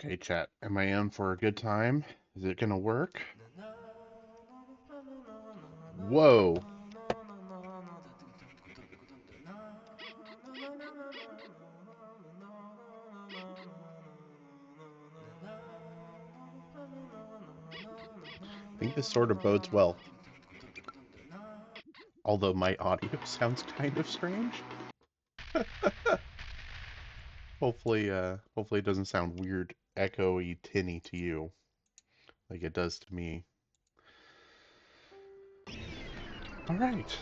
Okay, chat. Am I in for a good time? Is it gonna work? Whoa. I think this sort of bodes well. Although my audio sounds kind of strange. Hopefully it doesn't sound weird, echoey, tinny to you, like it does to me. Alright.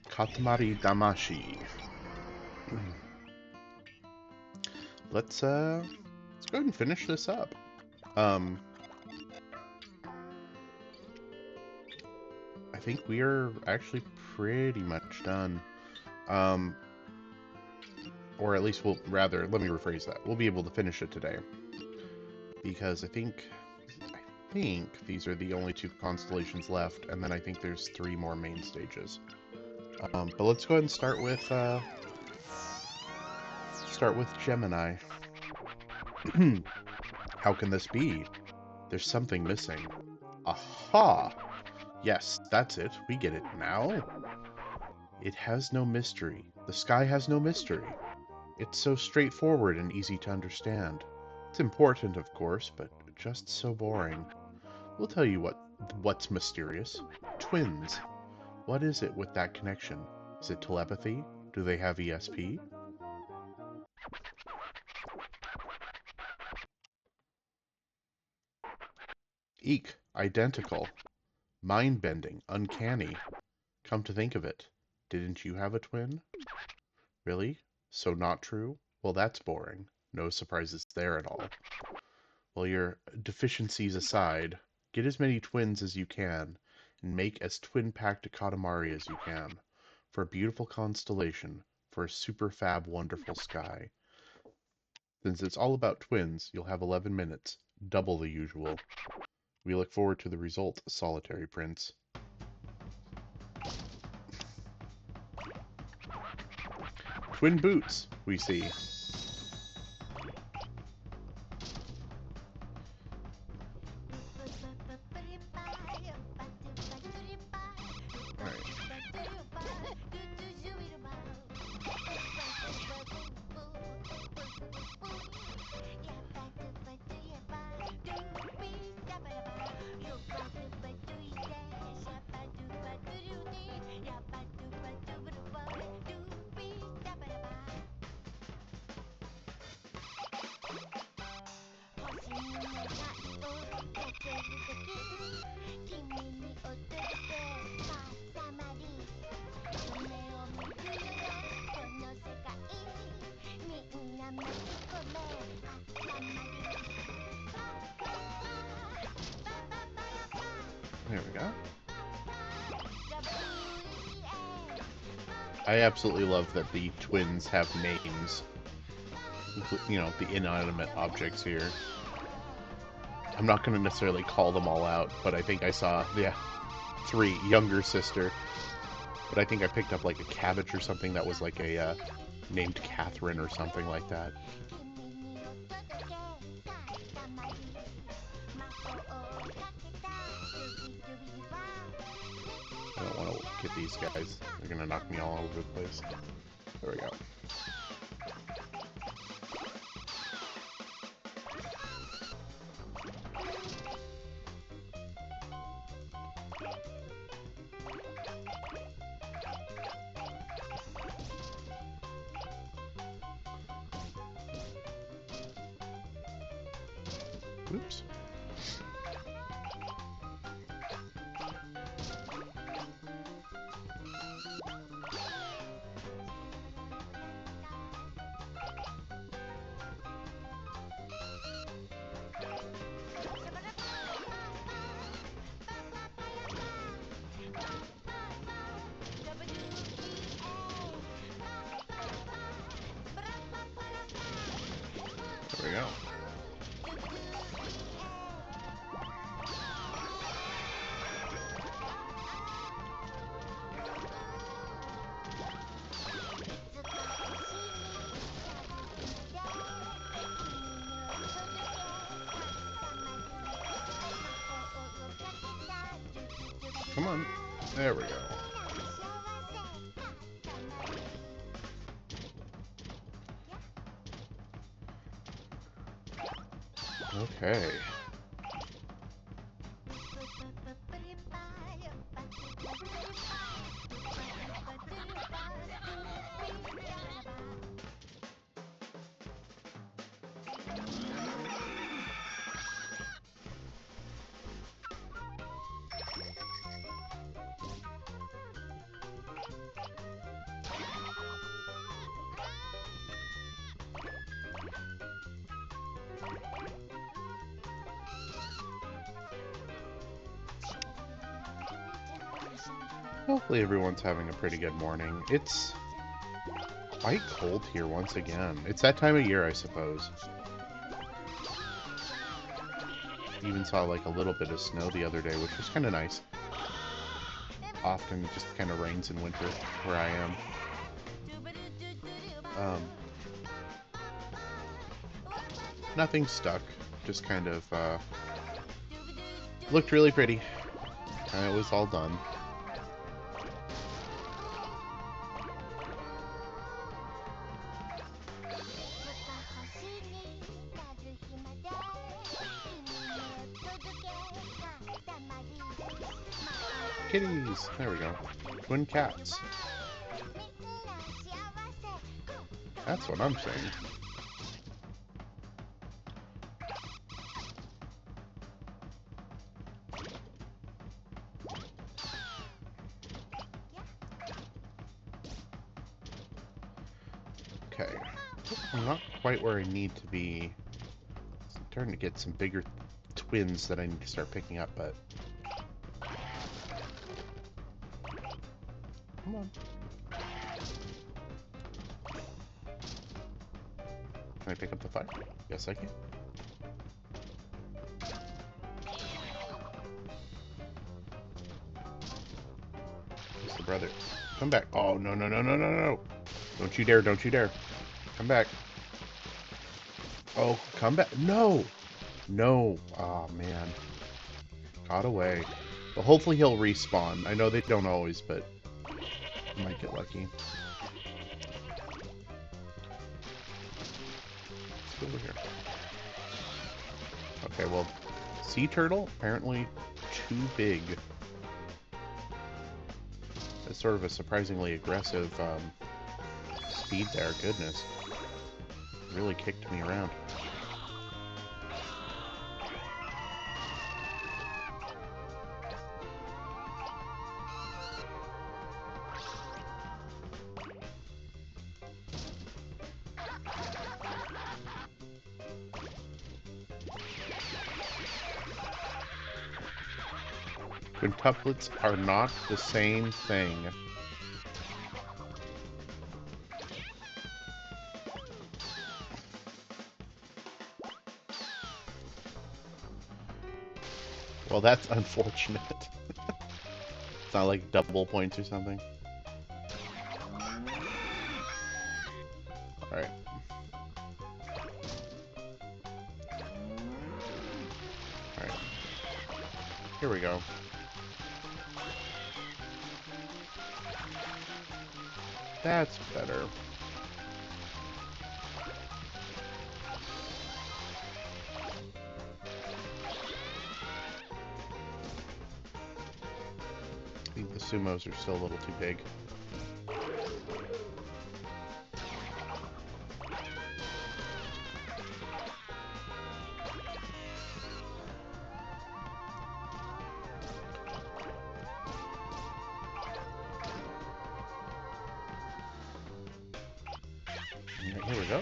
Katamari Damacy. Let's go ahead and finish this up. I think we are actually pretty much done. Or at least let me rephrase that. We'll be able to finish it today. Because I think these are the only two constellations left, and then I think there's 3 more main stages. But let's go ahead and start with Gemini. How can this be? There's something missing. Aha! Yes, that's it. We get it now. It has no mystery. The sky has no mystery. It's so straightforward and easy to understand. It's important, of course, but just so boring. We'll tell you what's mysterious. Twins. What is it with that connection? Is it telepathy? Do they have ESP? Eek, identical. Mind-bending, uncanny. Come to think of it, didn't you have a twin? Really? So not true? Well, that's boring. No surprises there at all. Well, your deficiencies aside, get as many twins as you can, and make as twin-packed a Katamari as you can. For a beautiful constellation, for a super fab wonderful sky. Since it's all about twins, you'll have 11 minutes, double the usual. We look forward to the result, Solitary Prince. Twin boots, we see. There we go. I absolutely love that the twins have names. You know, the inanimate objects here. I'm not going to necessarily call them all out, but I think I saw, yeah, 3, younger sister. But I think I picked up like a cabbage or something that was like a, named Catherine or something like that. I don't want to get these guys. They're going to knock me all over the place. There we go. Oops. There we go. Come on. There we go. Okay. Hopefully everyone's having a pretty good morning. It's quite cold here once again. It's that time of year, I suppose. Even saw like a little bit of snow the other day, which was kind of nice. Often it just kind of rains in winter where I am. Nothing stuck. Just kind of looked really pretty. And it was all done. Kitties! There we go. Twin cats. That's what I'm saying. Okay. I'm not quite where I need to be. I'm starting to get some bigger twins that I need to start picking up, but... Come on. Can I pick up the fire? Yes, I can. Where's the brother? Come back. Oh, no, no, no, no, no, no. Don't you dare, don't you dare. Come back. Oh, come back. No! No. Oh, man. Got away. Well, hopefully he'll respawn. I know they don't always, but I might get lucky. Let's go over here. Okay, well, sea turtle, apparently too big. That's sort of a surprisingly aggressive speed there. Goodness. Really kicked me around. Quintuplets are not the same thing. Well, that's unfortunate. It's not like double points or something. Alright. Alright. Here we go. That's better. I think the sumos are still a little too big. Alright, here we go.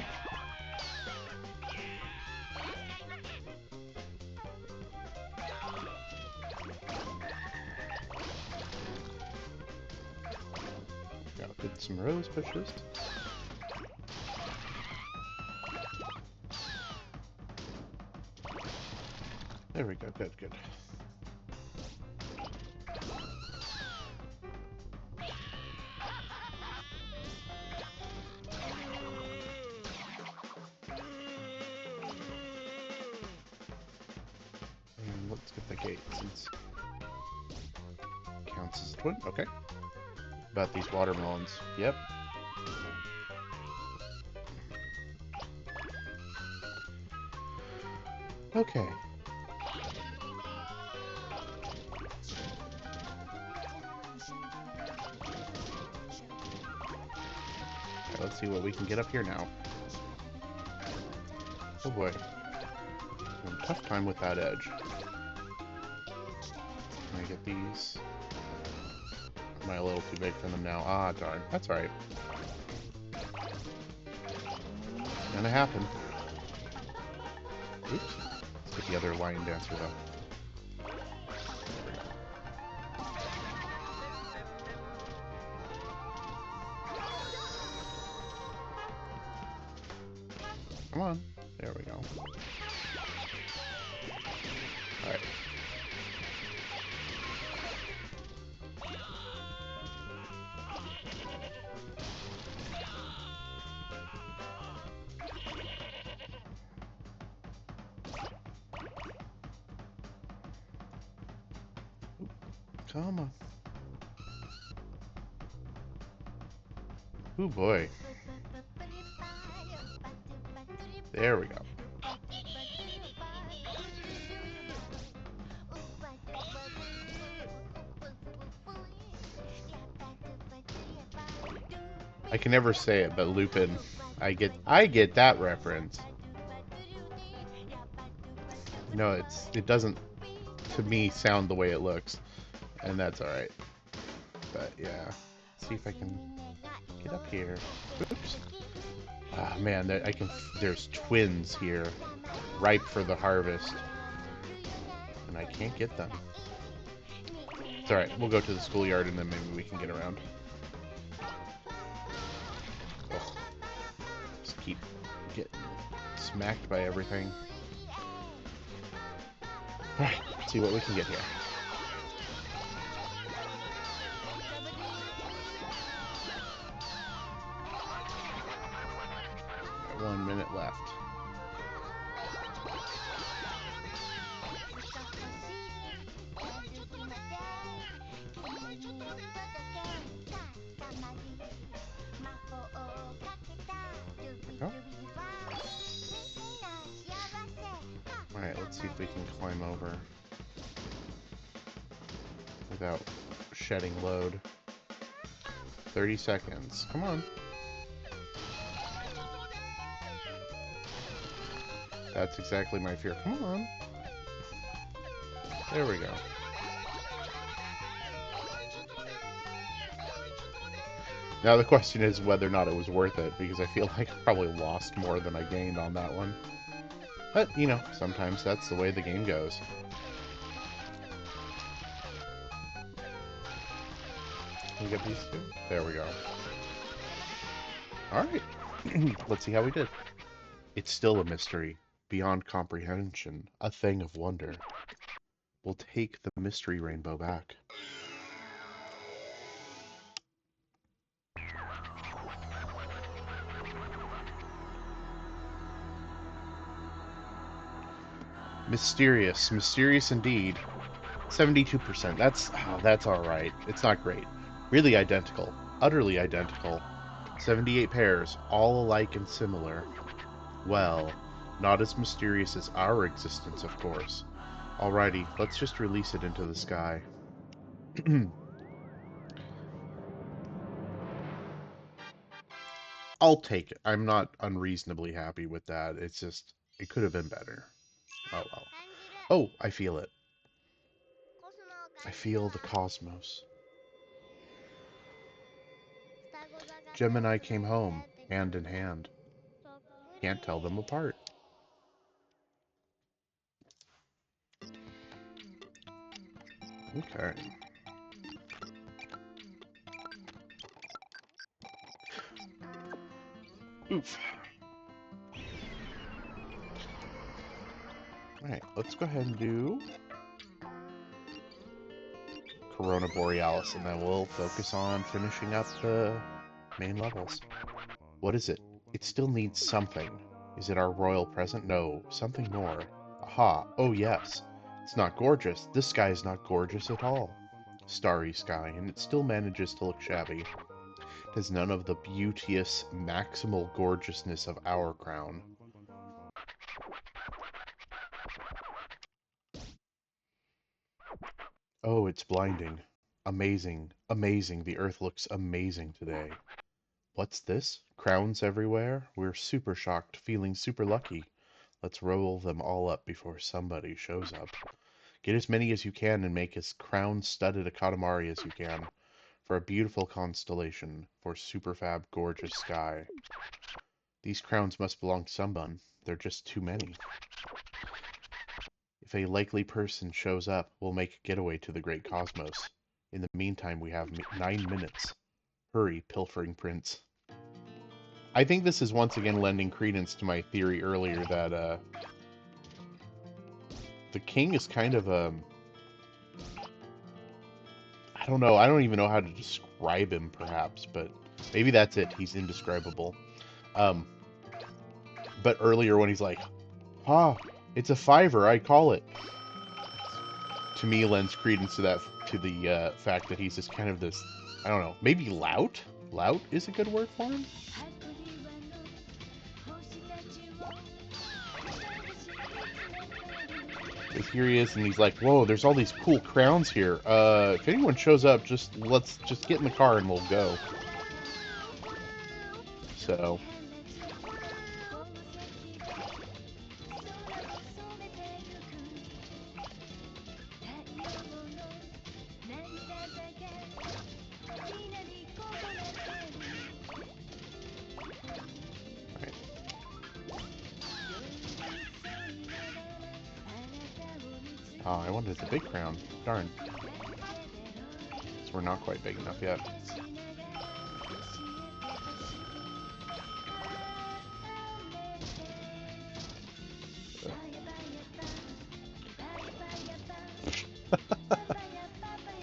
Got get some rose bushes. There we go, good, good. And let's get the gate since Counts as a twin. Okay. About these watermelons. Yep. Okay. Let's see what we can get up here now. Oh boy. Tough time with that edge. Can I get these? Am I a little too big for them now? Ah, darn. That's alright. Gonna happen. Oops. Let's get the other lion dancer, though. Come on. There we go. Alright. Come on. Oh boy. There we go. I can never say it, but Lupin, I get that reference. No, it doesn't to me sound the way it looks, and that's all right. But yeah, let's see if I can get up here. Oops. Ah man, there's twins here, ripe for the harvest, and I can't get them. It's all right. We'll go to the schoolyard and then maybe we can get around. Ugh. Just keep getting smacked by everything. Alright, let's see what we can get here. Got 1 minute left. Oh. Alright, let's see if we can climb over without shedding load. 30 seconds. Come on. That's exactly my fear. Come on. There we go. Now the question is whether or not it was worth it, because I feel like I probably lost more than I gained on that one. But, you know, sometimes that's the way the game goes. Can we get these two? There we go. Alright. Let's see how we did. It's still a mystery, beyond comprehension, a thing of wonder. We'll take the mystery rainbow back. Mysterious. Mysterious indeed. 72%. That's alright. It's not great. Really identical. Utterly identical. 78 pairs, all alike and similar. Well, not as mysterious as our existence, of course. Alrighty, let's just release it into the sky. I'll take it. I'm not unreasonably happy with that. It's just, it could have been better. Oh well. Oh, I feel it. I feel the cosmos. Jim and I came home, hand in hand. Can't tell them apart. Okay. Oof. Alright, let's go ahead and do Corona Borealis, and then we'll focus on finishing up the main levels. What is it? It still needs something. Is it our royal present? No, something more. Aha, oh yes. It's not gorgeous. This sky is not gorgeous at all. starry sky, and it still manages to look shabby. It has none of the beauteous, maximal gorgeousness of our crown. Oh, it's blinding. Amazing, amazing. The earth looks amazing today. What's this? Crowns everywhere? We're super shocked, feeling super lucky. Let's roll them all up before somebody shows up. Get as many as you can and make as crown-studded a Katamari as you can. For a beautiful constellation, for super fab gorgeous sky. These crowns must belong to someone. They're just too many. If a likely person shows up, we'll make a getaway to the great cosmos. In the meantime, we have 9 minutes. Hurry, pilfering prince. I think this is once again lending credence to my theory earlier that the king is kind of I don't know. I don't even know how to describe him, perhaps, but maybe that's it. He's indescribable. Um, but earlier when he's like, "Ha, it's a fiver, I call it," to me lends credence to that, to the fact that he's just kind of this, I don't know, maybe lout? Lout is a good word for him? Because here he is, and he's like, "Whoa, there's all these cool crowns here. If anyone shows up, let's just get in the car and we'll go." So, right. Oh, I wanted the big crown. Darn. So we're not quite big enough yet.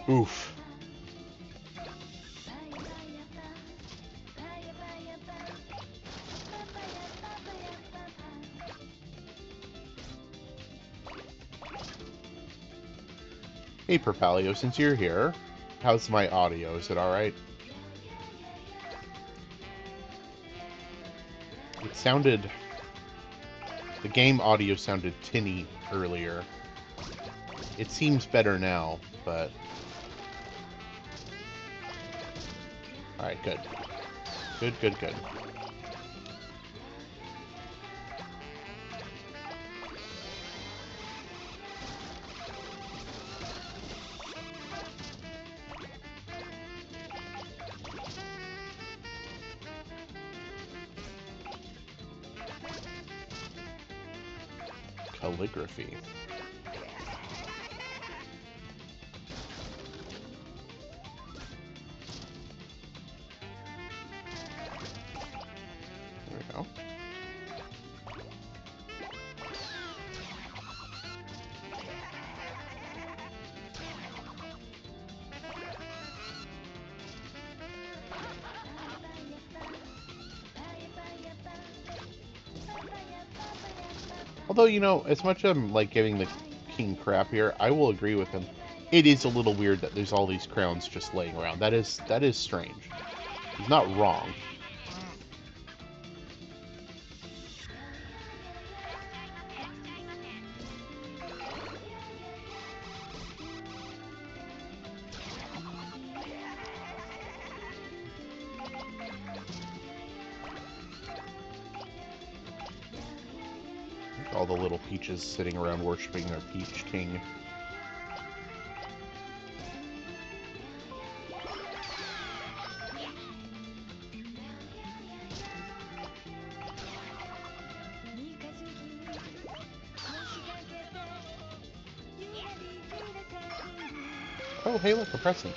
Oof. Hey, Perpalio, since you're here, how's my audio? Is it alright? It sounded... The game audio sounded tinny earlier. It seems better now, but... Alright, good. Good, good, good. Calligraphy. There we go. Although, you know, as much as I'm like giving the king crap here, I will agree with him. It is a little weird that there's all these crowns just laying around. That is strange. He's not wrong. All the little peaches sitting around worshiping their peach king. Oh, hey, look, a present.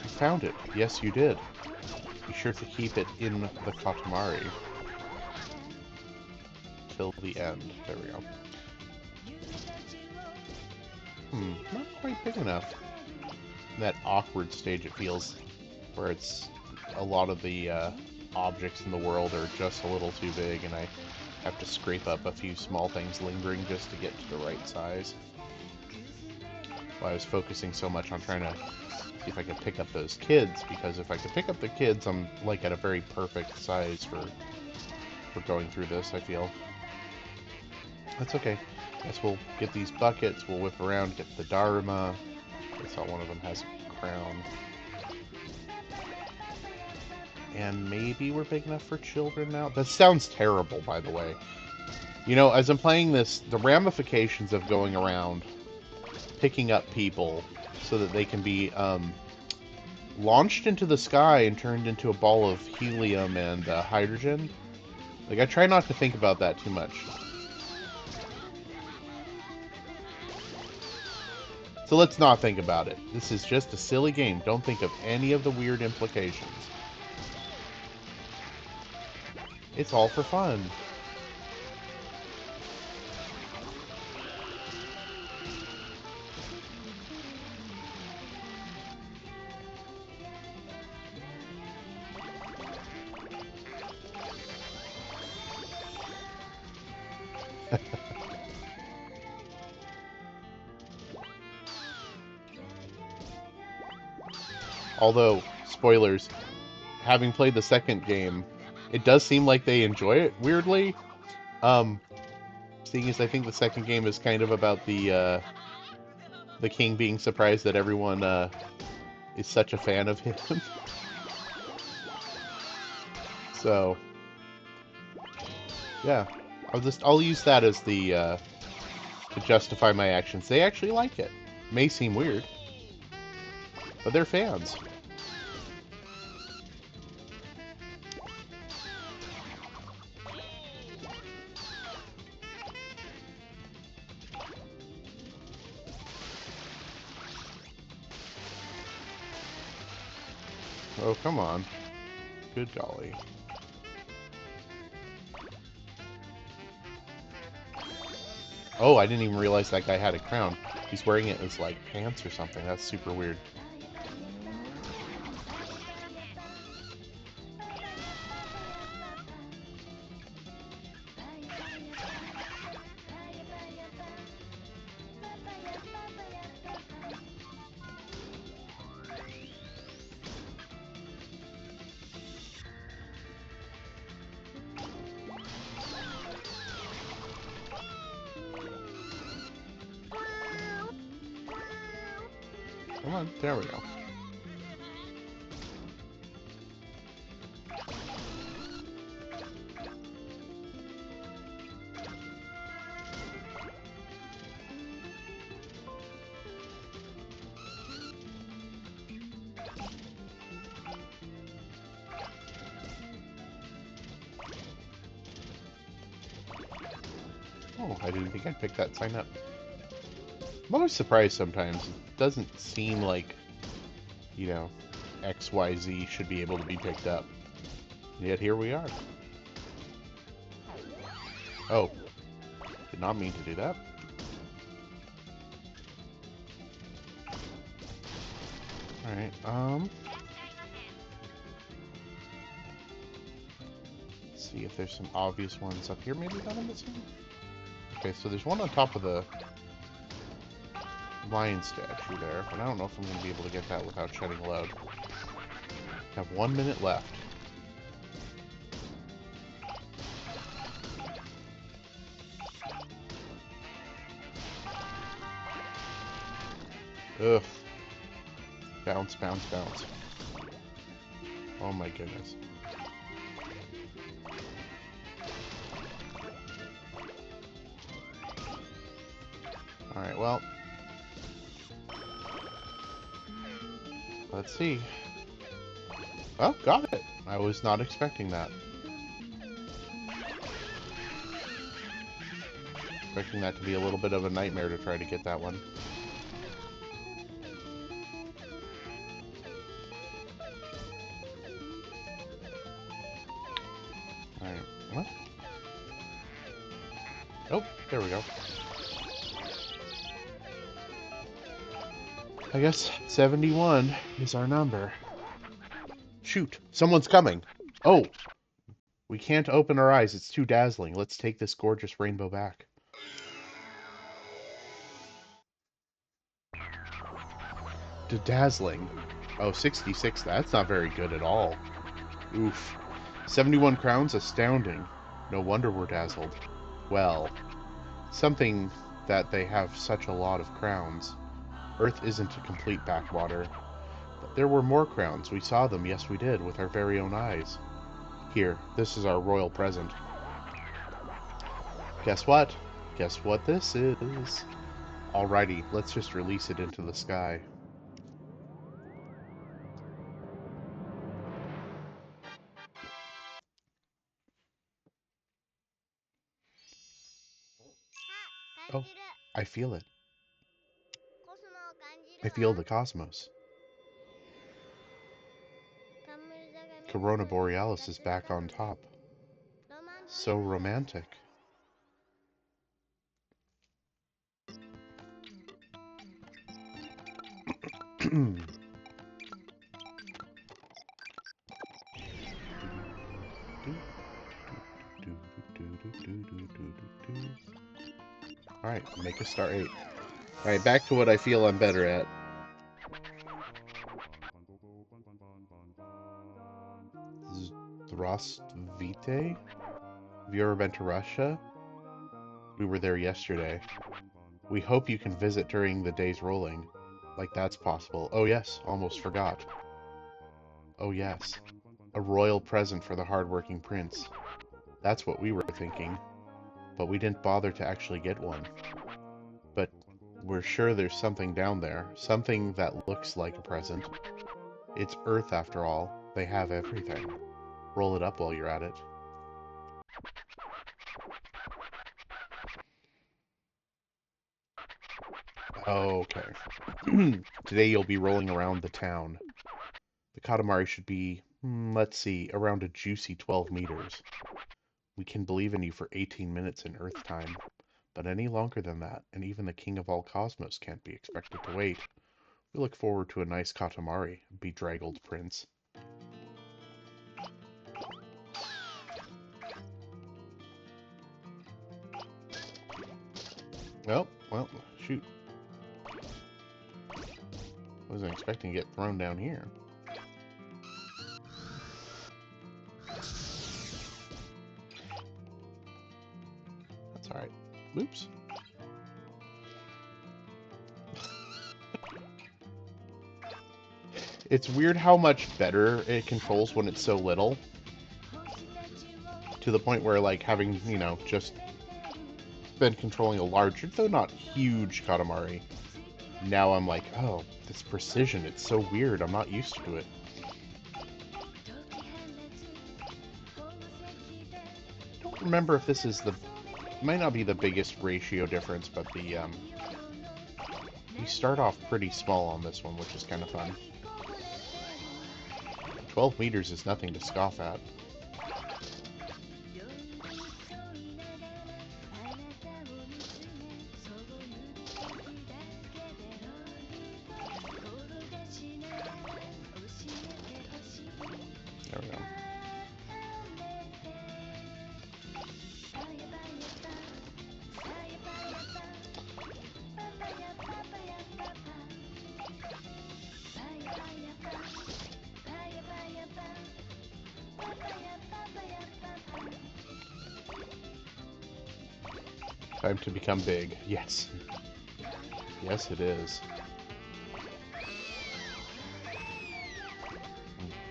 You found it. Yes, you did. Be sure to keep it in the Katamari till the end. There we go. Not quite big enough. In that awkward stage it feels, where it's a lot of the objects in the world are just a little too big, and I have to scrape up a few small things lingering just to get to the right size. Well, I was focusing so much on trying to see if I could pick up those kids, because if I could pick up the kids, I'm like at a very perfect size for going through this, I feel. That's okay. Guess we'll get these buckets, we'll whip around, get the Dharma. I saw one of them has a crown. And maybe we're big enough for children now? That sounds terrible, by the way. You know, as I'm playing this, the ramifications of going around picking up people so that they can be launched into the sky and turned into a ball of helium and hydrogen. Like, I try not to think about that too much. So let's not think about it. This is just a silly game. Don't think of any of the weird implications. It's all for fun. Although, spoilers, having played the second game, it does seem like they enjoy it, weirdly. Seeing as I think the second game is kind of about the king being surprised that everyone is such a fan of him. So, yeah, I'll use that as the to justify my actions. They actually like it. May seem weird, but they're fans. Oh, come on. Good golly. Oh, I didn't even realize that guy had a crown. He's wearing it as, like, pants or something. That's super weird. Come on, there we go. Oh, I didn't think I'd pick that sign up. I'm always surprised sometimes. It doesn't seem like, you know, XYZ should be able to be picked up. Yet here we are. Oh, did not mean to do that. Alright, let's see if there's some obvious ones up here maybe that I'm missing. Okay, so there's one on top of the lion statue there, but I don't know if I'm going to be able to get that without shedding load. I have 1 minute left. Ugh. Bounce, bounce, bounce. Oh my goodness. Alright, well. Let's see. Oh, got it. I was not expecting that. Expecting that to be a little bit of a nightmare to try to get that one. Alright, what? Oh, there we go. I guess 71 is our number. Shoot, someone's coming. Oh, We can't open our eyes. It's too dazzling. Let's take this gorgeous rainbow back. Dazzling. Oh, 66. That's not very good at all. Oof. 71 crowns? Astounding. No wonder we're dazzled. Well, something that they have such a lot of crowns. Earth isn't a complete backwater. But there were more crowns. We saw them, yes we did, with our very own eyes. Here, this is our royal present. Guess what? Guess what this is? Alrighty, let's just release it into the sky. Oh, I feel it. I feel the cosmos. Corona Borealis is back on top. So romantic. Alright, make a star 8. Alright, back to what I feel I'm better at. Zdravstvite? Have you ever been to Russia? We were there yesterday. We hope you can visit during the day's rolling. Like that's possible. Oh yes, almost forgot. Oh yes. A royal present for the hard-working prince. That's what we were thinking. But we didn't bother to actually get one. But we're sure there's something down there. Something that looks like a present. It's Earth after all. They have everything. Roll it up while you're at it. Okay. Today you'll be rolling around the town. The Katamari should be, let's see, around a juicy 12 meters. We can believe in you for 18 minutes in Earth time. But any longer than that, and even the king of all cosmos can't be expected to wait. We look forward to a nice Katamari, bedraggled prince. Oh, well, shoot. Wasn't expecting to get thrown down here. That's alright. Oops. It's weird how much better it controls when it's so little. To the point where, like, having, you know, just been controlling a larger, though not huge, Katamari. Now I'm like, oh, this precision, it's so weird. I'm not used to it. I don't remember if this is the... It might not be the biggest ratio difference, but the, we start off pretty small on this one, which is kind of fun. 12 meters is nothing to scoff at. There we go. Time to become big. Yes. Yes, it is.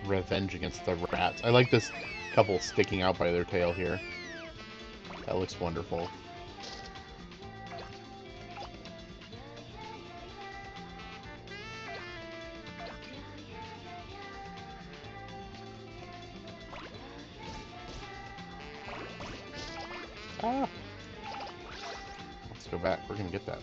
Revenge against the rats. I like this couple sticking out by their tail here. That looks wonderful. Ah! Let's go back. We're gonna get that.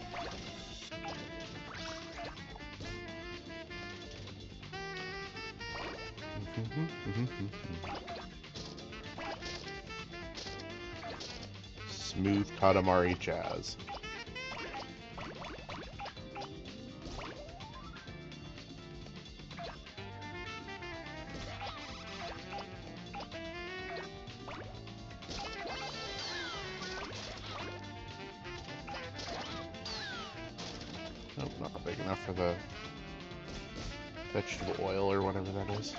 Smooth Katamari jazz. big enough for the vegetable oil or whatever that is.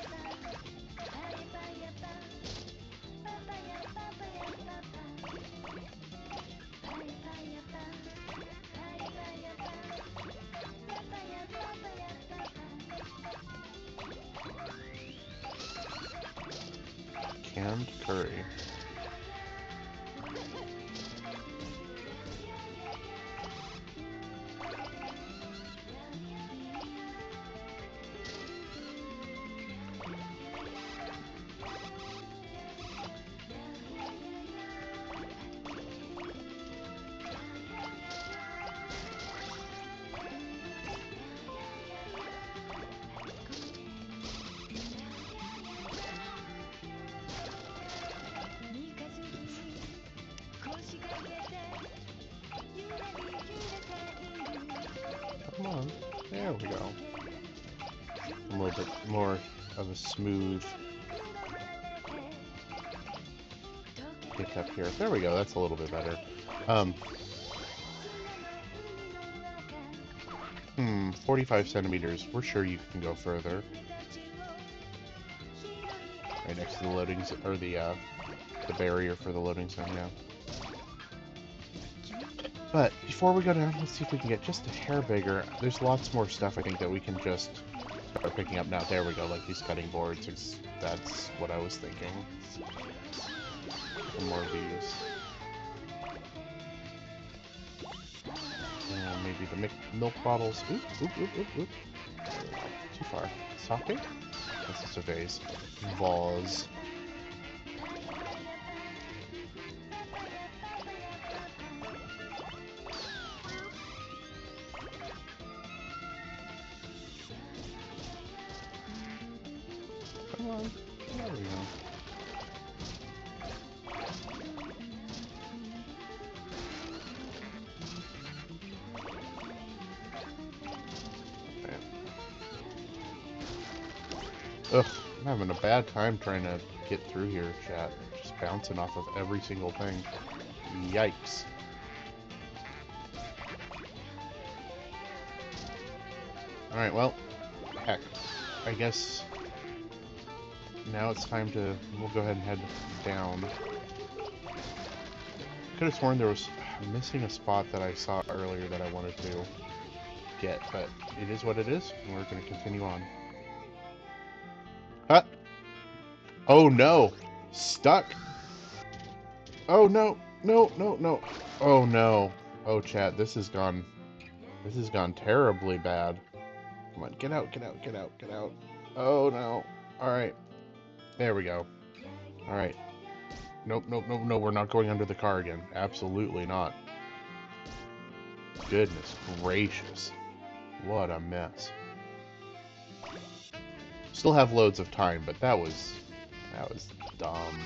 Canned curry. Come on. There we go. A little bit more of a smooth hit up here. There we go. That's a little bit better. 45 centimeters. We're sure you can go further. Right next to the loading zone, or the barrier for the loading zone, yeah. But before we go down, let's see if we can get just a hair bigger. There's lots more stuff I think that we can just start picking up now. There we go, like these cutting boards. That's what I was thinking. More of these. And maybe the milk bottles. Oop, oop, oop, oop, oop. Too far. Sake? That's just a vase. Vase. Come on. There we go. Ugh, I'm having a bad time trying to get through here, chat. Just bouncing off of every single thing. Yikes. Alright, well, heck. I guess now it's time to... We'll go ahead and head down. Could have sworn there was... I'm missing a spot that I saw earlier that I wanted to get, but it is what it is, and we're going to continue on. Huh? Oh no! Stuck! Oh no! No, no, no! Oh no! Oh chat, this has gone terribly bad. Come on, get out, get out, get out, get out. Oh no. Alright. There we go. Alright. Nope, nope, nope, no, we're not going under the car again. Absolutely not. Goodness gracious. What a mess. Still have loads of time, but that was dumb.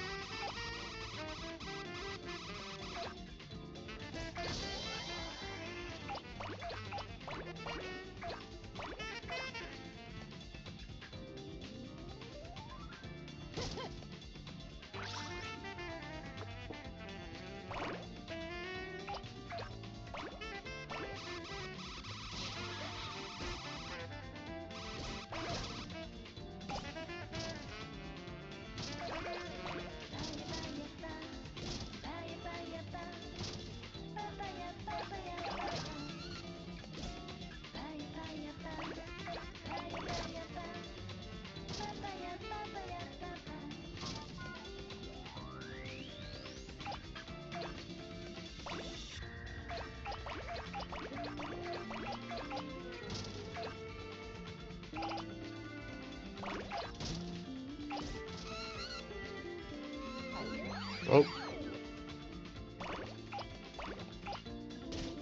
Oh.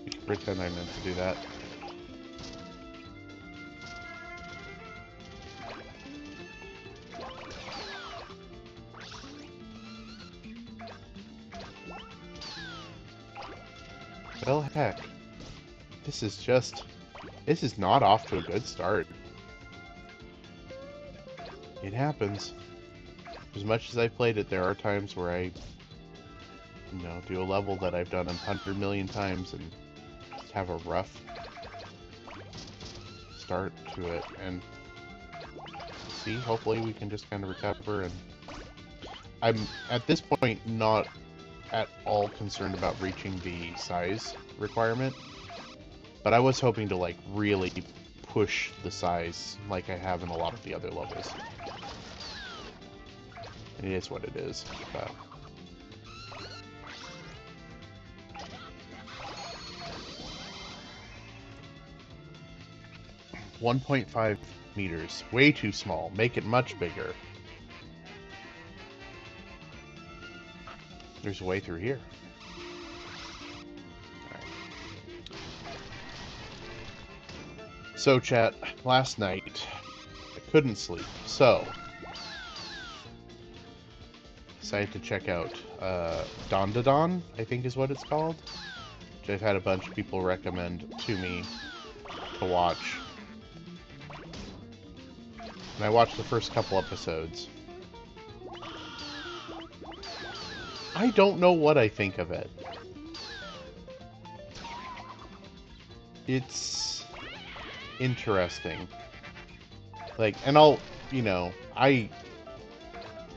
You can pretend I meant to do that. Well, heck. This is not off to a good start. It happens. As much as I've played it, there are times where I, do a level that I've done 100 million times and have a rough start to it, and see, hopefully we can just kind of recover. And I'm at this point not at all concerned about reaching the size requirement, but I was hoping to like really push the size like I have in a lot of the other levels. It is what it is, but 1.5 meters. Way too small. Make it much bigger. There's a way through here. Alright. So, chat, last night, I couldn't sleep, so decided to check out Don, I think is what it's called, which I've had a bunch of people recommend to me to watch. And I watched the first couple episodes. I don't know what I think of it. It's interesting. Like, and I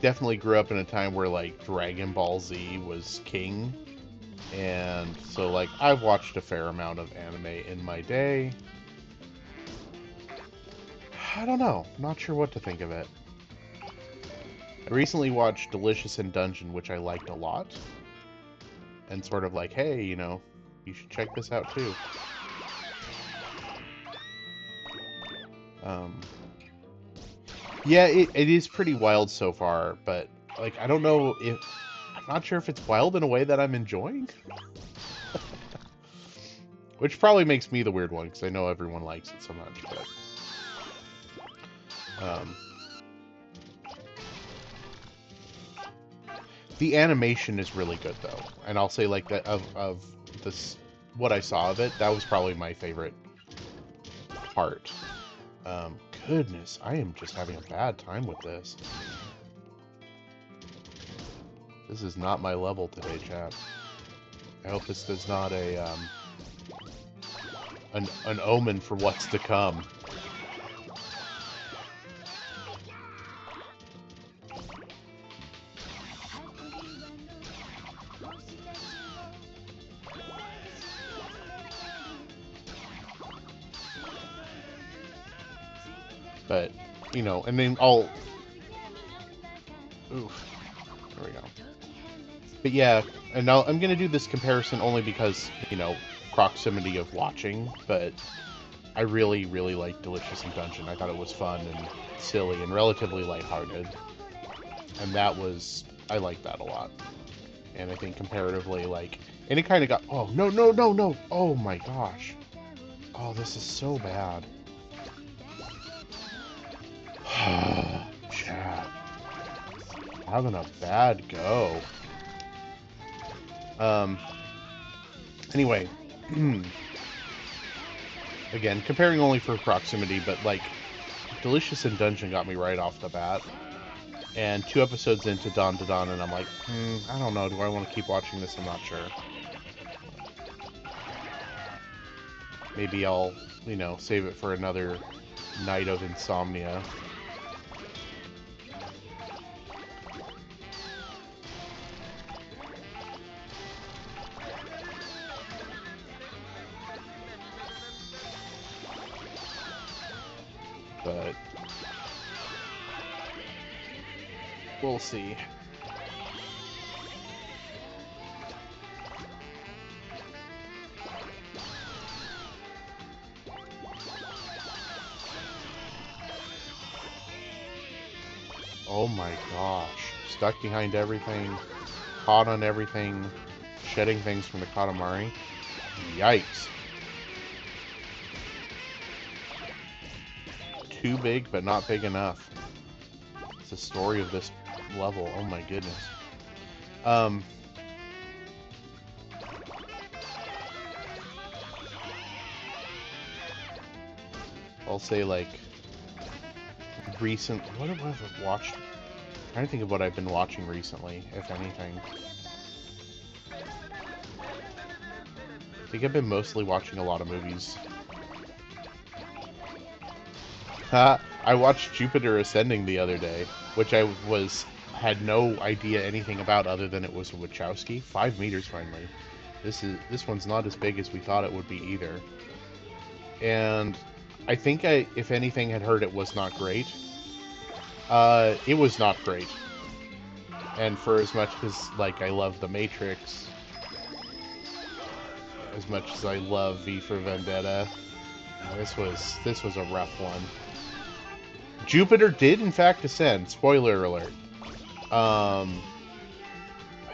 definitely grew up in a time where, like, Dragon Ball Z was king. And so, like, I've watched a fair amount of anime in my day. I don't know. Not sure what to think of it. I recently watched Delicious in Dungeon, which I liked a lot. And sort of like, hey, you should check this out too. Yeah, it is pretty wild so far, but, like, I don't know if... I'm not sure if it's wild in a way that I'm enjoying. Which probably makes me the weird one, because I know everyone likes it so much, but... the animation is really good, though. And I'll say, like, that of this... what I saw of it, that was probably my favorite part. Goodness, I am just having a bad time with this. This is not my level today, chat. I hope this is not an omen for what's to come. But, and then oof. There we go. But yeah, and now I'm going to do this comparison only because, proximity of watching, but I really, really liked Delicious in Dungeon. I thought it was fun and silly and relatively lighthearted. And I liked that a lot. And I think comparatively, and it kind of got, oh, no, no, no, no, oh my gosh. Oh, this is so bad. Chat. Having a bad go. Anyway. Again, comparing only for proximity, but, like, Delicious in Dungeon got me right off the bat. And 2 episodes into Don, and I'm like, I don't know, do I want to keep watching this? I'm not sure. Maybe I'll, save it for another night of insomnia. But we'll see. Oh my gosh. Stuck behind everything, caught on everything, shedding things from the Katamari. Yikes. Too big, but not big enough. It's the story of this level. Oh my goodness. I'll say, like, what have I watched? I'm trying to think of what I've been watching recently, if anything. I think I've been mostly watching a lot of movies. I watched Jupiter Ascending the other day, which I had no idea anything about other than it was a Wachowski. 5 meters finally. This one's not as big as we thought it would be either. And I think if anything, had heard it was not great. It was not great. And for as much as like I love The Matrix, as much as I love V for Vendetta, this was a rough one. Jupiter did in fact ascend. Spoiler alert.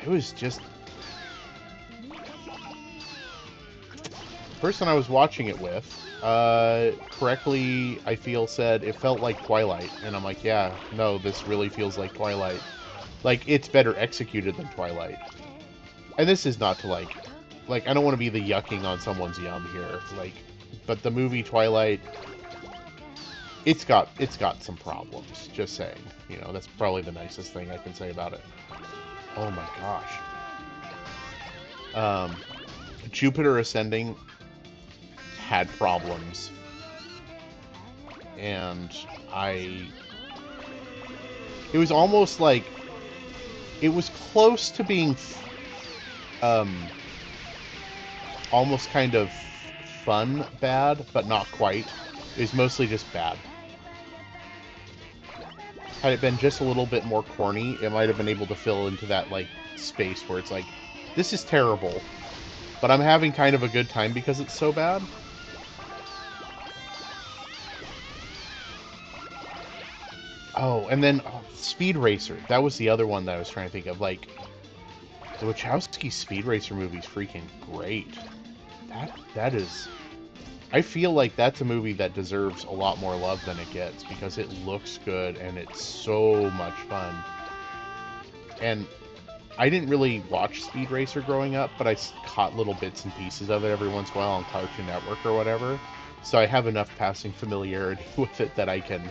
It was just the person I was watching it with, correctly, I feel said it felt like Twilight, and I'm like, yeah, no, this really feels like Twilight. Like, it's better executed than Twilight. And this is not to like, I don't want to be the yucking on someone's yum here, like, but the movie Twilight, it's got some problems. Just saying, you know, that's probably the nicest thing I can say about it. Oh my gosh. Jupiter Ascending had problems, and it was almost like it was close to being almost kind of fun bad, but not quite. It was mostly just bad. Had it been just a little bit more corny, it might have been able to fill into that like space where it's like, this is terrible, but I'm having kind of a good time because it's so bad. Oh, and then Speed Racer. That was the other one that I was trying to think of. Like, the Wachowski Speed Racer movie's freaking great. That is... I feel like that's a movie that deserves a lot more love than it gets because it looks good and it's so much fun. And I didn't really watch Speed Racer growing up, but I caught little bits and pieces of it every once in a while on Cartoon Network or whatever. So I have enough passing familiarity with it that I can,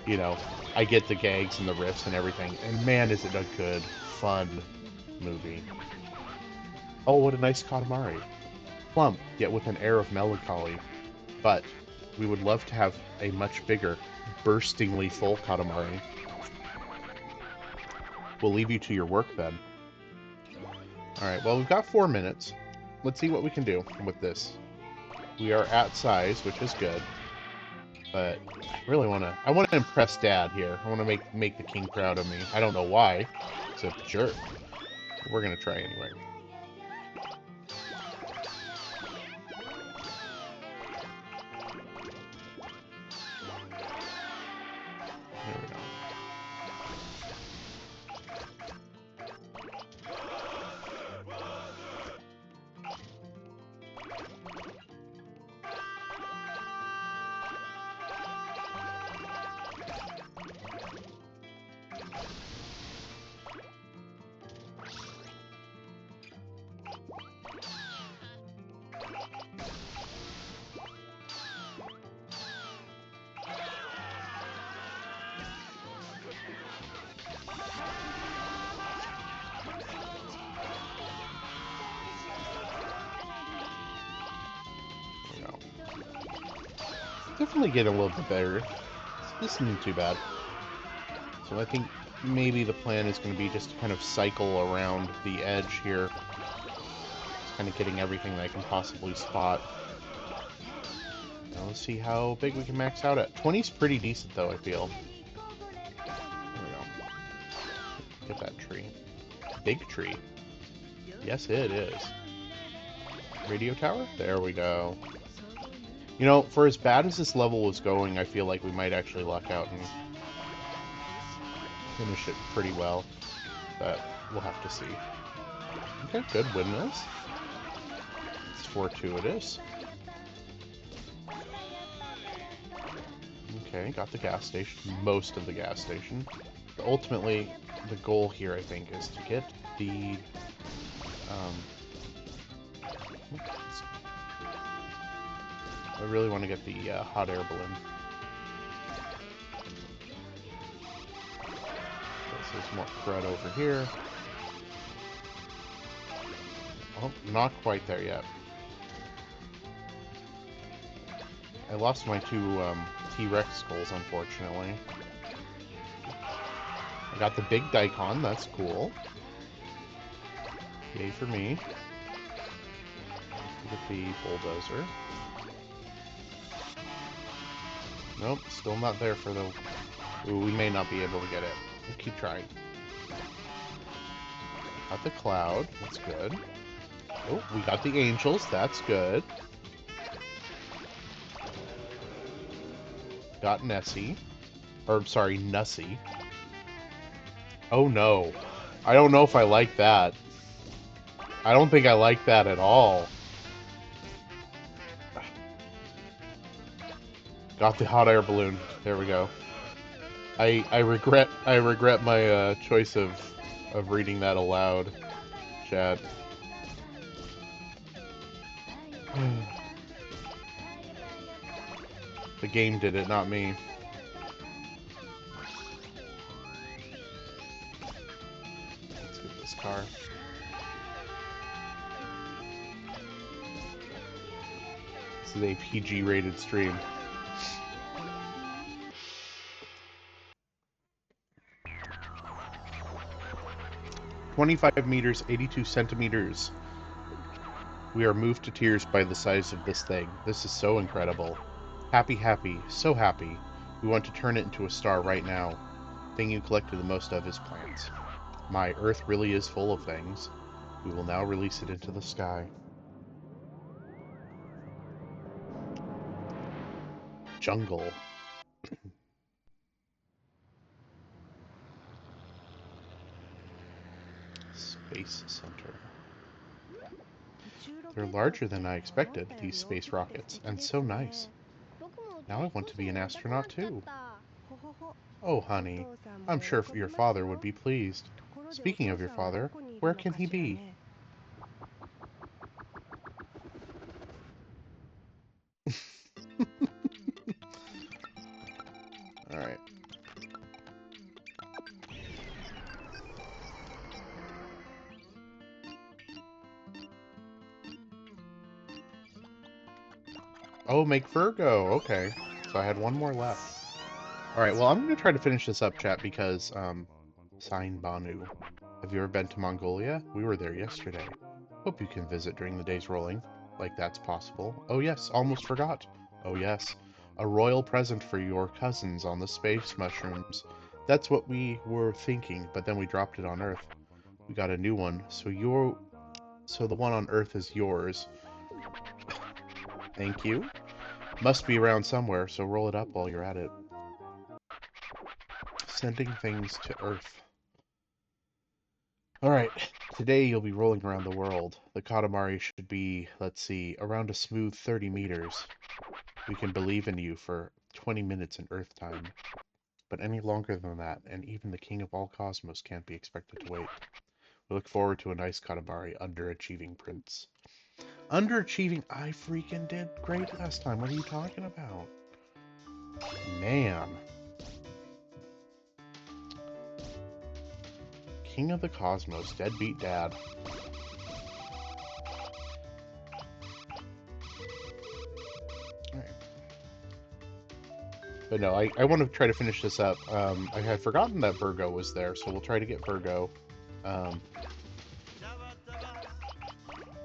you know, I get the gags and the riffs and everything. And man, is it a good, fun movie. Oh, what a nice Katamari. Plump, yet with an air of melancholy. But we would love to have a much bigger, burstingly full Katamari. We'll leave you to your work then. Alright, well, we've got 4 minutes. Let's see what we can do with this. We are at size, which is good. But I really want to impress Dad here. I want to make the king proud of me. I don't know why. It's a jerk. We're going to try anyway. There we go. Definitely getting a little bit better. This isn't too bad. So I think maybe the plan is going to be just to kind of cycle around the edge here. Just kind of getting everything that I can possibly spot. Now let's see how big we can max out at. 20's pretty decent though, I feel. There we go. Get that tree. Big tree. Yes, it is. Radio tower? There we go. You know, for as bad as this level was going, I feel like we might actually luck out and finish it pretty well. But we'll have to see. Okay, good. Windmills. It's fortuitous. Okay, got the gas station. Most of the gas station. But ultimately, the goal here, I think, is to get the... I really want to get the hot air balloon. Okay, so there's more crud over here. Oh, not quite there yet. I lost my two T-Rex skulls, unfortunately. I got the big daikon, that's cool. Yay for me. Get the bulldozer. Nope, still not there for the... Ooh, we may not be able to get it. We'll keep trying. Got the cloud, that's good. Oh, we got the angels, that's good. Got Nessie. Or, sorry, Nussie. Oh no. I don't know if I like that. I don't think I like that at all. Got the hot air balloon. There we go. I regret my choice of reading that aloud, chat. The game did it, not me. Let's get this car. This is a PG-rated stream. "25 meters, 82 centimeters. We are moved to tears by the size of this thing. This is so incredible. Happy, happy, so happy. We want to turn it into a star right now. Thing you collected the most of is plants. My Earth really is full of things. We will now release it into the sky." Jungle. Space Center. They're larger than I expected, these space rockets, and so nice. Now I want to be an astronaut too. Oh, honey, I'm sure your father would be pleased. Speaking of your father, where can he be? Alright. Oh, make Virgo. Okay. So I had one more left. Alright, well, I'm going to try to finish this up, chat, because, Sign Banu. Have you ever been to Mongolia? We were there yesterday. Hope you can visit during the days rolling. Like that's possible. Oh yes, almost forgot. Oh yes. A royal present for your cousins on the space mushrooms. That's what we were thinking, but then we dropped it on Earth. We got a new one, so the one on Earth is yours. Thank you. Must be around somewhere, so roll it up while you're at it. Sending things to Earth. Alright, today you'll be rolling around the world. The Katamari should be, let's see, around a smooth 30 meters. We can believe in you for 20 minutes in Earth time. But any longer than that, and even the king of all cosmos can't be expected to wait. We look forward to a nice Katamari, underachieving prince. Underachieving? I freaking did great last time. What are you talking about? Man. King of the cosmos, deadbeat dad. Alright. But no, I want to try to finish this up. I had forgotten that Virgo was there, so we'll try to get Virgo. But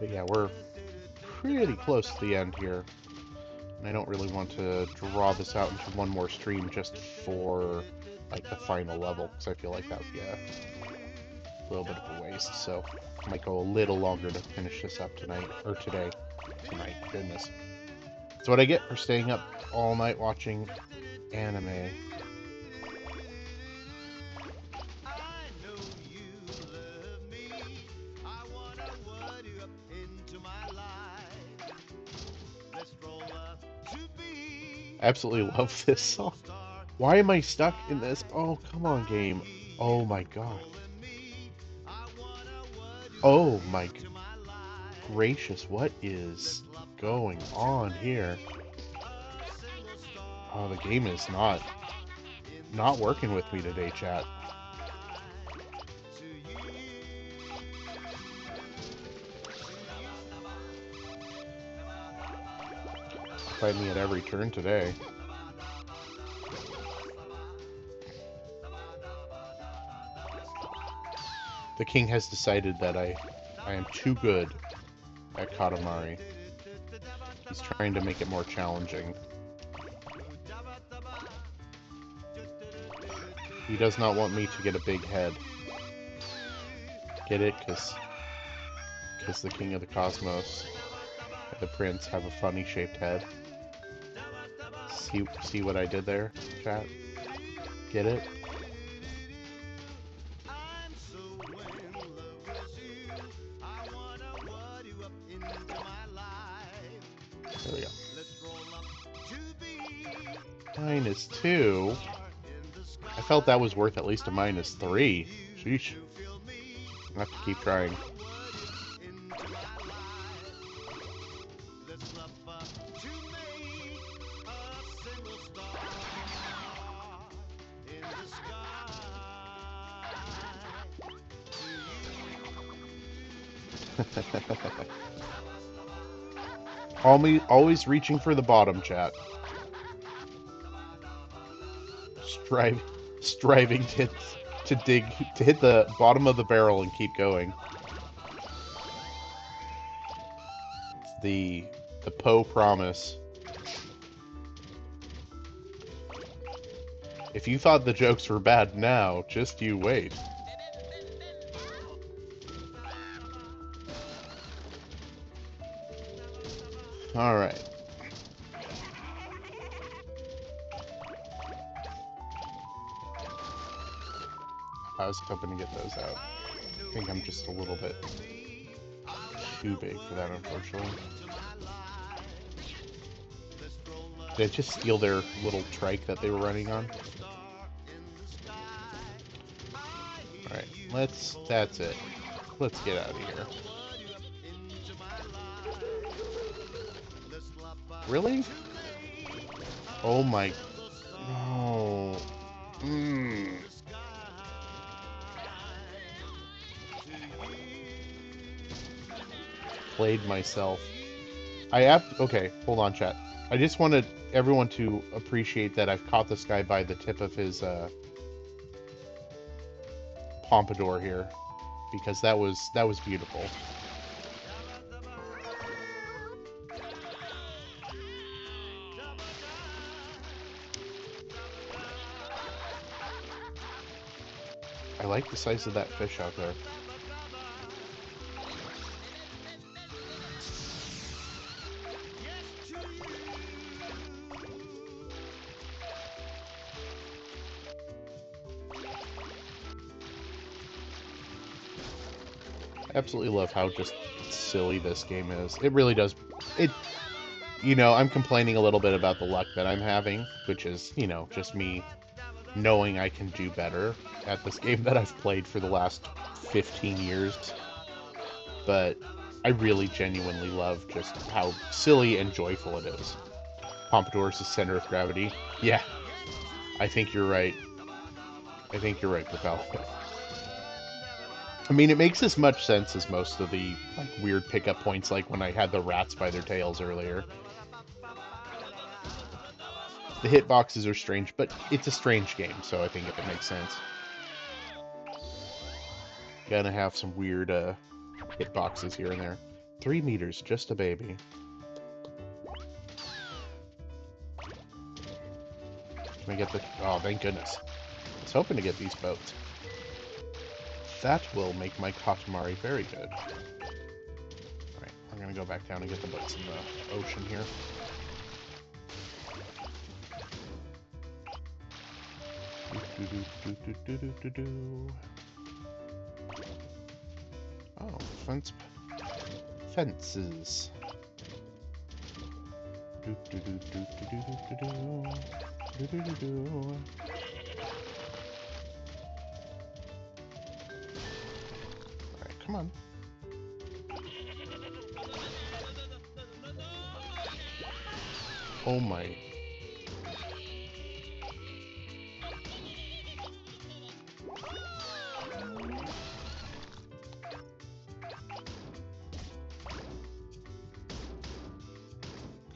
yeah, we're pretty close to the end here. And I don't really want to draw this out into one more stream just for, like, the final level, because I feel like that would be a little bit of a waste, so I might go a little longer to finish this up tonight, or today. Tonight, goodness. That's what I get for staying up all night watching anime. I absolutely love this song. Why am I stuck in this? Oh, come on, game. Oh my god. Oh my gracious, what is going on here? Oh, the game is not working with me today, chat. Fight me at every turn today. The king has decided that I am too good at Katamari. He's trying to make it more challenging. He does not want me to get a big head. Get it? Because the king of the cosmos and the prince have a funny shaped head. See what I did there, chat? Get it? There we go. -2. I felt that was worth at least a -3. Sheesh. I'll have to keep trying. Always reaching for the bottom, chat. Striving to hit the bottom of the barrel and keep going. It's the Poe promise. If you thought the jokes were bad now, just you wait. Alright. I was hoping to get those out. I think I'm just a little bit too big for that, unfortunately. Did I just steal their little trike that they were running on? Alright, that's it. Let's get out of here. Really? Oh my... No. Played myself. Okay, hold on, chat. I just wanted everyone to appreciate that I've caught this guy by the tip of his pompadour here, because that was beautiful. I like the size of that fish out there. I absolutely love how just silly this game is. It really does. You know, I'm complaining a little bit about the luck that I'm having, which is, you know, just me knowing I can do better at this game that I've played for the last 15 years. But I really genuinely love just how silly and joyful it is. Pompadour is the center of gravity. Yeah, I think you're right. I think you're right, Propel. I mean, it makes as much sense as most of the like weird pickup points, like when I had the rats by their tails earlier. The hitboxes are strange, but it's a strange game, so I think it makes sense. Gonna have some weird hitboxes here and there. 3 meters, just a baby. Can I get the... Oh, thank goodness. I was hoping to get these boats. That will make my Katamari very good. Alright, I'm gonna go back down and get the boats in the ocean here. Oh, fences. Alright, come on. Oh my.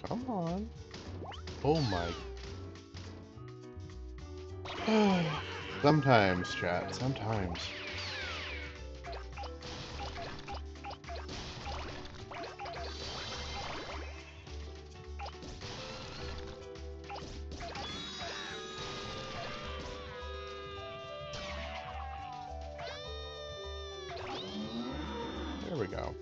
Come on. Oh my. Sometimes, chat. Sometimes. There we go.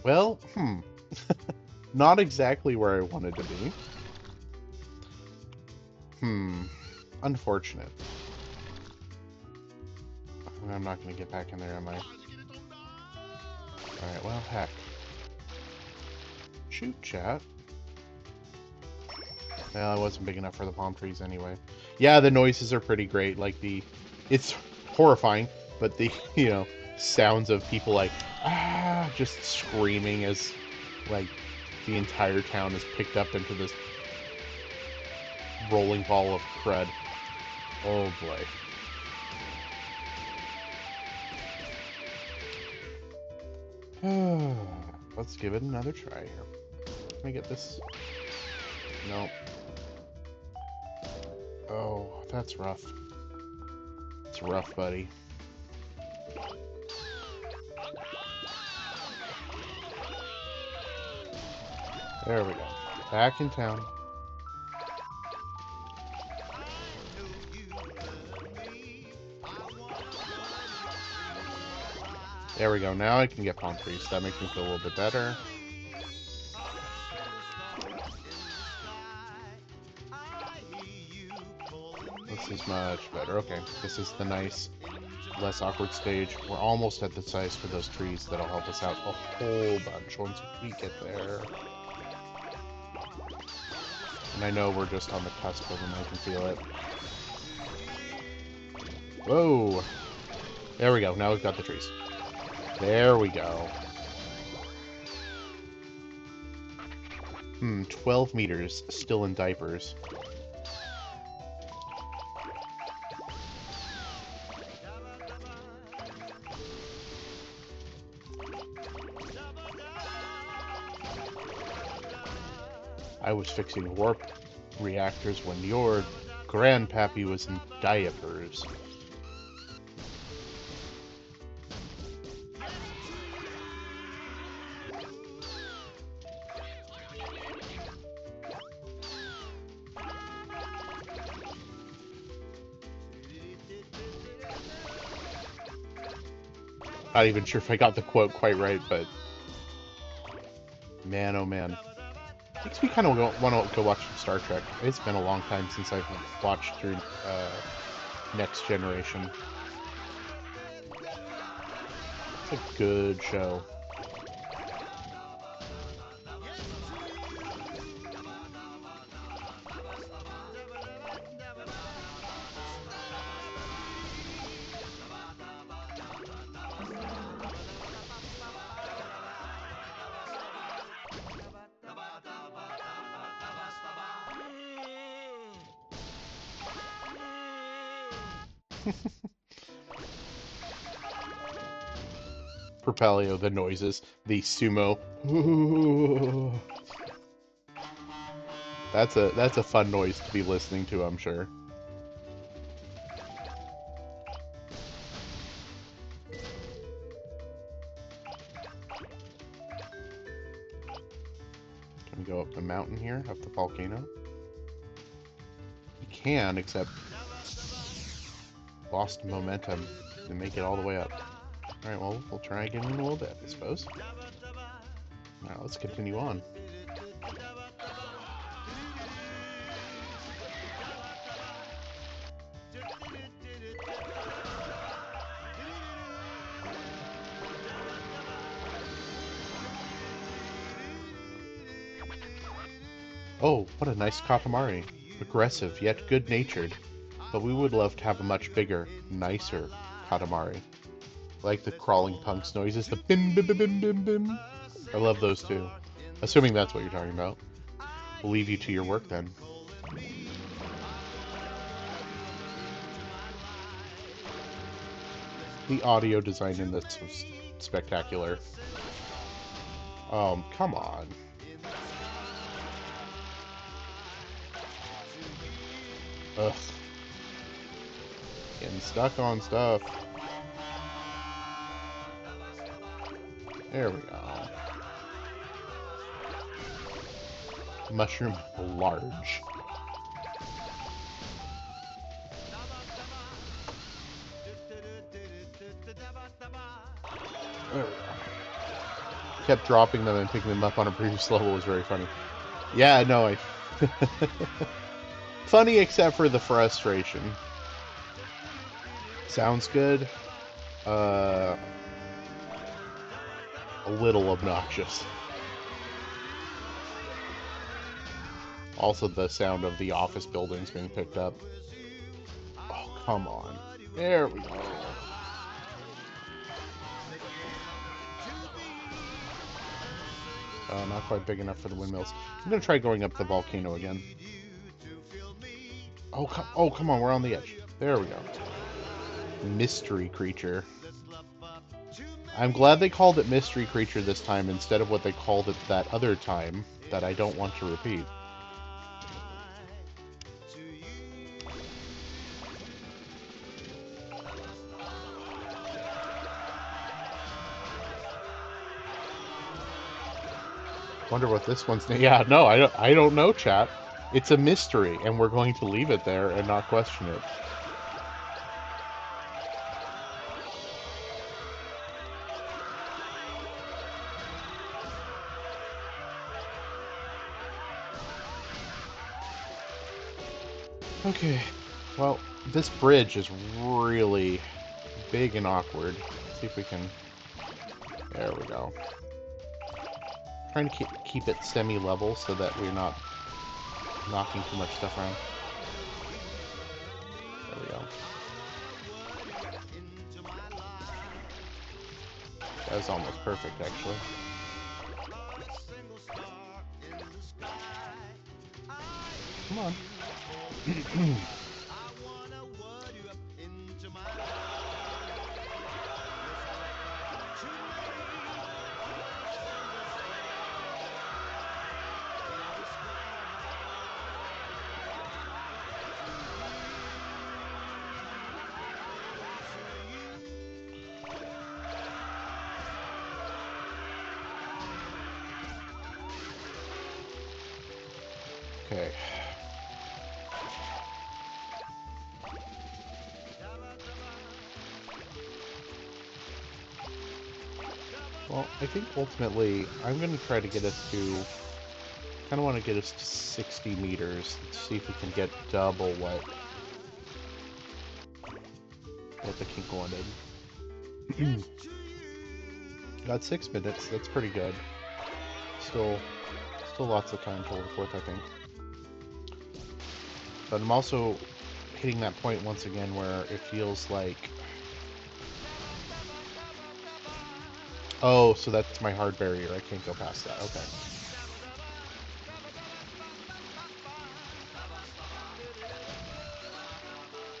Well, not exactly where I wanted to be. Unfortunate. I'm not going to get back in there, am I? Alright, well, heck. Shoot, chat. Well, I wasn't big enough for the palm trees anyway. Yeah, the noises are pretty great. Like, it's horrifying, but the, sounds of people like, just screaming as, like, the entire town is picked up into this rolling ball of crud. Oh, boy. Let's give it another try here. Can I get this? Nope. Oh, that's rough. It's rough, buddy. There we go. Back in town. There we go. Now I can get palm trees. That makes me feel a little bit better. This is much better. Okay, this is the nice, less awkward stage. We're almost at the size for those trees that'll help us out a whole bunch once we get there. And I know we're just on the cusp of them. I can feel it. Whoa! There we go. Now we've got the trees. There we go. 12 meters, still in diapers. I was fixing warp reactors when your grandpappy was in diapers. Not even sure if I got the quote quite right, but man, oh man. Makes me kind of want to go watch some Star Trek. It's been a long time since I've watched through Next Generation. It's a good show. Propelio, the noises, the sumo. That's a fun noise to be listening to, I'm sure. Can we go up the mountain here, up the volcano? We can, except lost momentum to make it all the way up. Alright, well, we'll try again in a little bit, I suppose. Alright, let's continue on. Oh, what a nice Katamari. Aggressive, yet good-natured. But we would love to have a much bigger, nicer Katamari. Like the crawling punks noises, the bim bim bim bim bim bim. I love those too. Assuming that's what you're talking about. We'll leave you to your work then. The audio design in this was spectacular. Come on. Ugh. Getting stuck on stuff. There we go. Mushroom large. There we go. Kept dropping them and picking them up on a previous level was very funny. Yeah, no, I... Funny except for the frustration. Sounds good. A little obnoxious. Also the sound of the office buildings being picked up. Oh, come on. There we go. Not quite big enough for the windmills. I'm gonna try going up the volcano again. Oh, come on, we're on the edge. There we go. Mystery creature. I'm glad they called it mystery creature this time instead of what they called it that other time that I don't want to repeat. Wonder what this one's name. Yeah, no, I don't know, chat. It's a mystery, and we're going to leave it there and not question it. Okay, well, this bridge is really big and awkward. Let's see if we can... There we go. Trying to keep it semi-level so that we're not knocking too much stuff around. There we go. That was almost perfect, actually. Come on. Okay. Well, I think ultimately I'm going to try to get us to... kind of want to get us to 60 meters. Let's see if we can get double what the Kink wanted. Got 6 minutes. That's pretty good. Still lots of time to work with, I think. But I'm also hitting that point once again where it feels like... Oh, so that's my hard barrier. I can't go past that. Okay.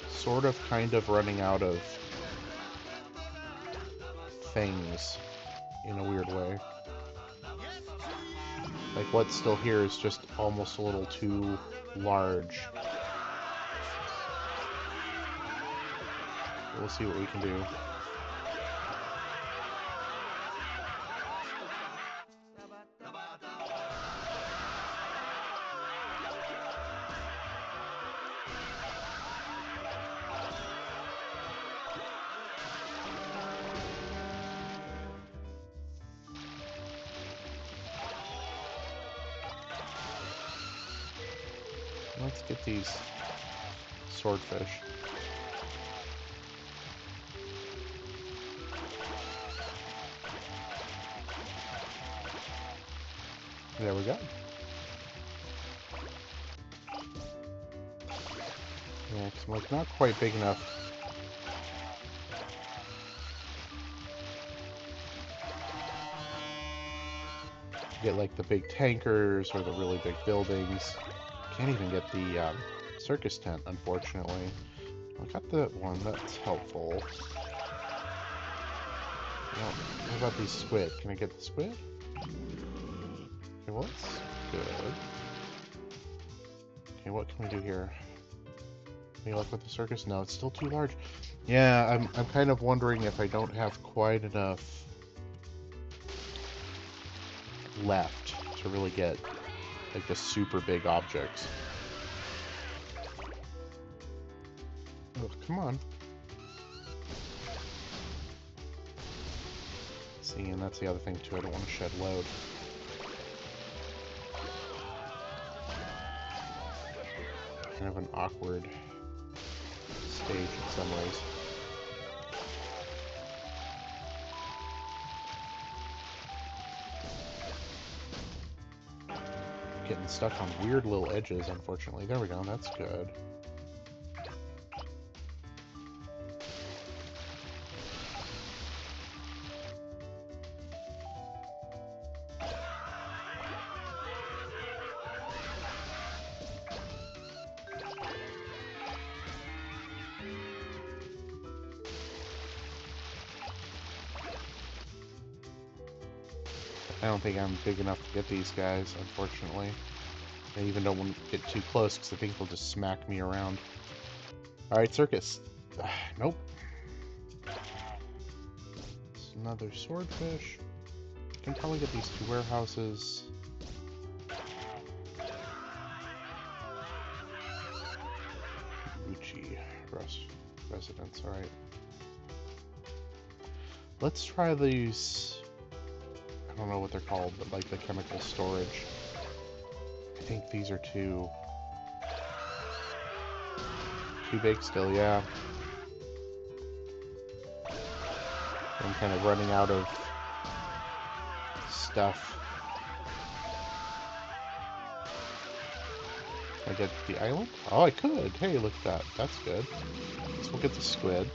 Sort of, kind of running out of things in a weird way. Like, what's still here is just almost a little too large. We'll see what we can do. Let's get these swordfish. There we go. Yeah, 'cause I'm like not quite big enough. To get like the big tankers or the really big buildings. Can't even get the circus tent, unfortunately. I got the one, that's helpful. Well, how about these squid? Can I get the squid? Okay, well that's good. Okay, what can we do here? Any luck with the circus? No, it's still too large. Yeah, I'm kind of wondering if I don't have quite enough left to really get like the super big objects. Oh, come on. See, and that's the other thing too, I don't want to shed load. Kind of an awkward stage in some ways. Getting stuck on weird little edges, unfortunately. There we go, that's good. I don't think I'm big enough to get these guys, unfortunately. I even don't want to get too close because I think they'll just smack me around. Alright, circus. Nope. It's another swordfish. Can probably get these two warehouses. Gucci residence, alright. Let's try these. I don't know what they're called, but like the chemical storage. I think these are too big still, yeah. I'm kind of running out of stuff. Can I get the island? Oh, I could. Hey, look at that. That's good. Let's look at the squid.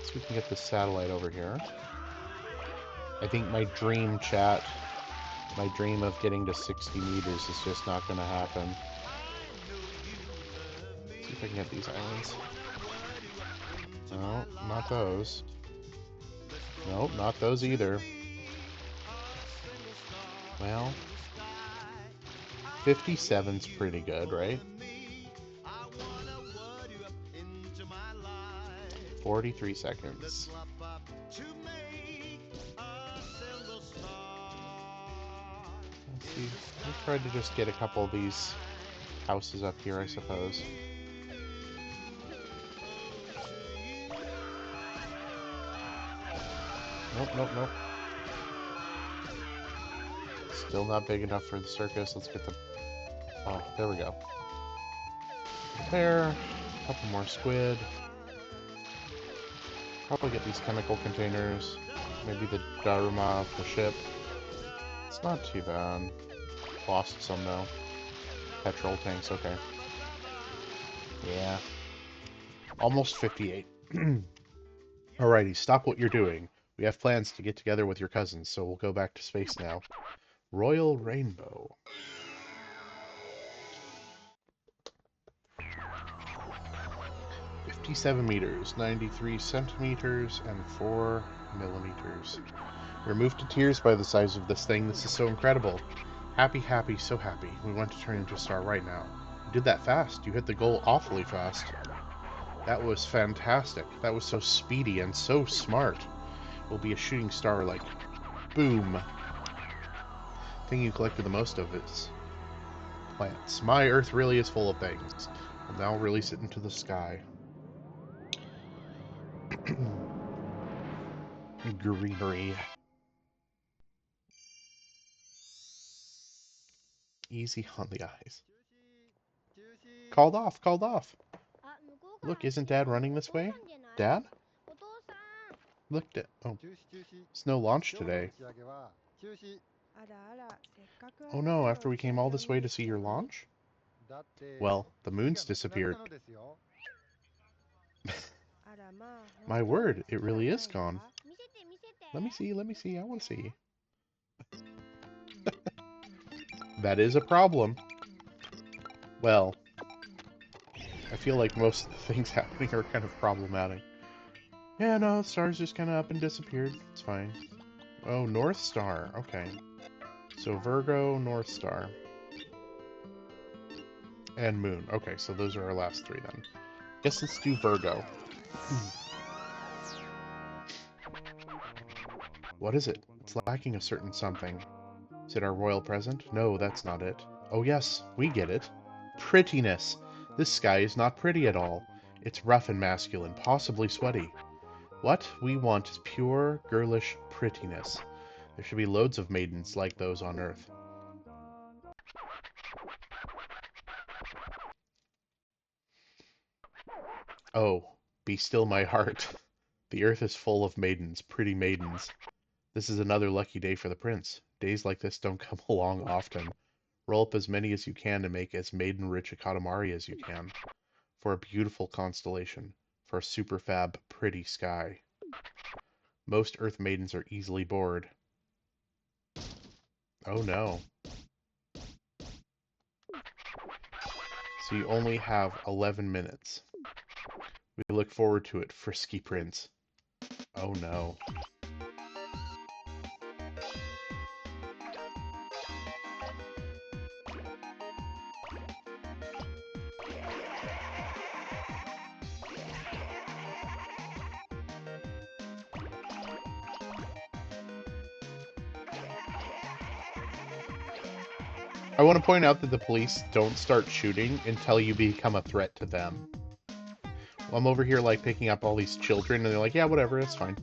So we can get the satellite over here. I think my dream chat, my dream of getting to 60 meters is just not going to happen. Let's see if I can get these islands. No, not those. Nope, not those either. Well, 57's pretty good, right? 43 seconds. Let's see. We'll try to just get a couple of these houses up here, I suppose. Nope, nope, nope. Still not big enough for the circus. Let's get the... Oh, there we go. There. A couple more squid. Probably get these chemical containers. Maybe the Dharma of the ship. It's not too bad. Lost some, though. Petrol tanks, okay. Yeah. Almost 58. Alrighty, stop what you're doing. We have plans to get together with your cousins, so we'll go back to space now. Royal Rainbow. 57 meters, 93 centimeters, and 4 millimeters. We're moved to tears by the size of this thing. This is so incredible. Happy, happy, so happy. We want to turn into a star right now. You did that fast. You hit the goal awfully fast. That was fantastic. That was so speedy and so smart. We'll be a shooting star like boom. The thing you collected the most of is plants. My Earth really is full of things. We'll now release it into the sky. Greenery. Easy on the eyes. Called off, called off. Look, isn't Dad running this way? Dad? Looked at. Oh, it's no launch today. Oh no, after we came all this way to see your launch? Well, the moon's disappeared. My word, it really is gone. Let me see, I want to see. That is a problem. Well, I feel like most of the things happening are kind of problematic. Yeah, no, stars just kind of up and disappeared. It's fine. Oh, North Star. Okay. So Virgo, North Star. And Moon. Okay, so those are our last three then. Guess let's do Virgo. What is it? It's lacking a certain something. Is it our royal present? No, that's not it. Oh yes, we get it. Prettiness. This sky is not pretty at all. It's rough and masculine, possibly sweaty. What we want is pure, girlish prettiness. There should be loads of maidens like those on Earth. Oh, be still my heart. The Earth is full of maidens, pretty maidens. This is another lucky day for the prince. Days like this don't come along often. Roll up as many as you can to make as maiden-rich a Katamari as you can. For a beautiful constellation. For a super fab, pretty sky. Most Earth maidens are easily bored. Oh no. So you only have 11 minutes. We look forward to it, frisky prince. Oh no. I want to point out that the police don't start shooting until you become a threat to them. I'm over here like picking up all these children and they're like, yeah, whatever, it's fine.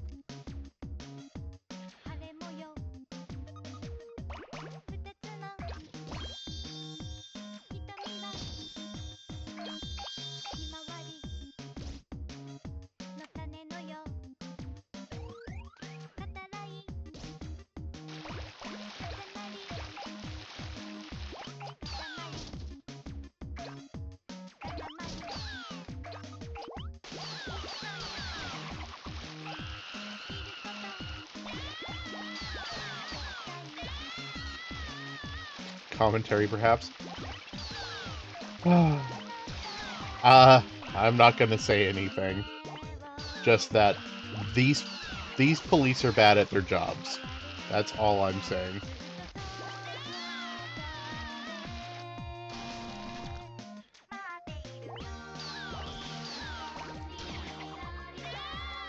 Commentary, perhaps. I'm not gonna say anything. Just that these these police are bad at their jobs. That's all I'm saying.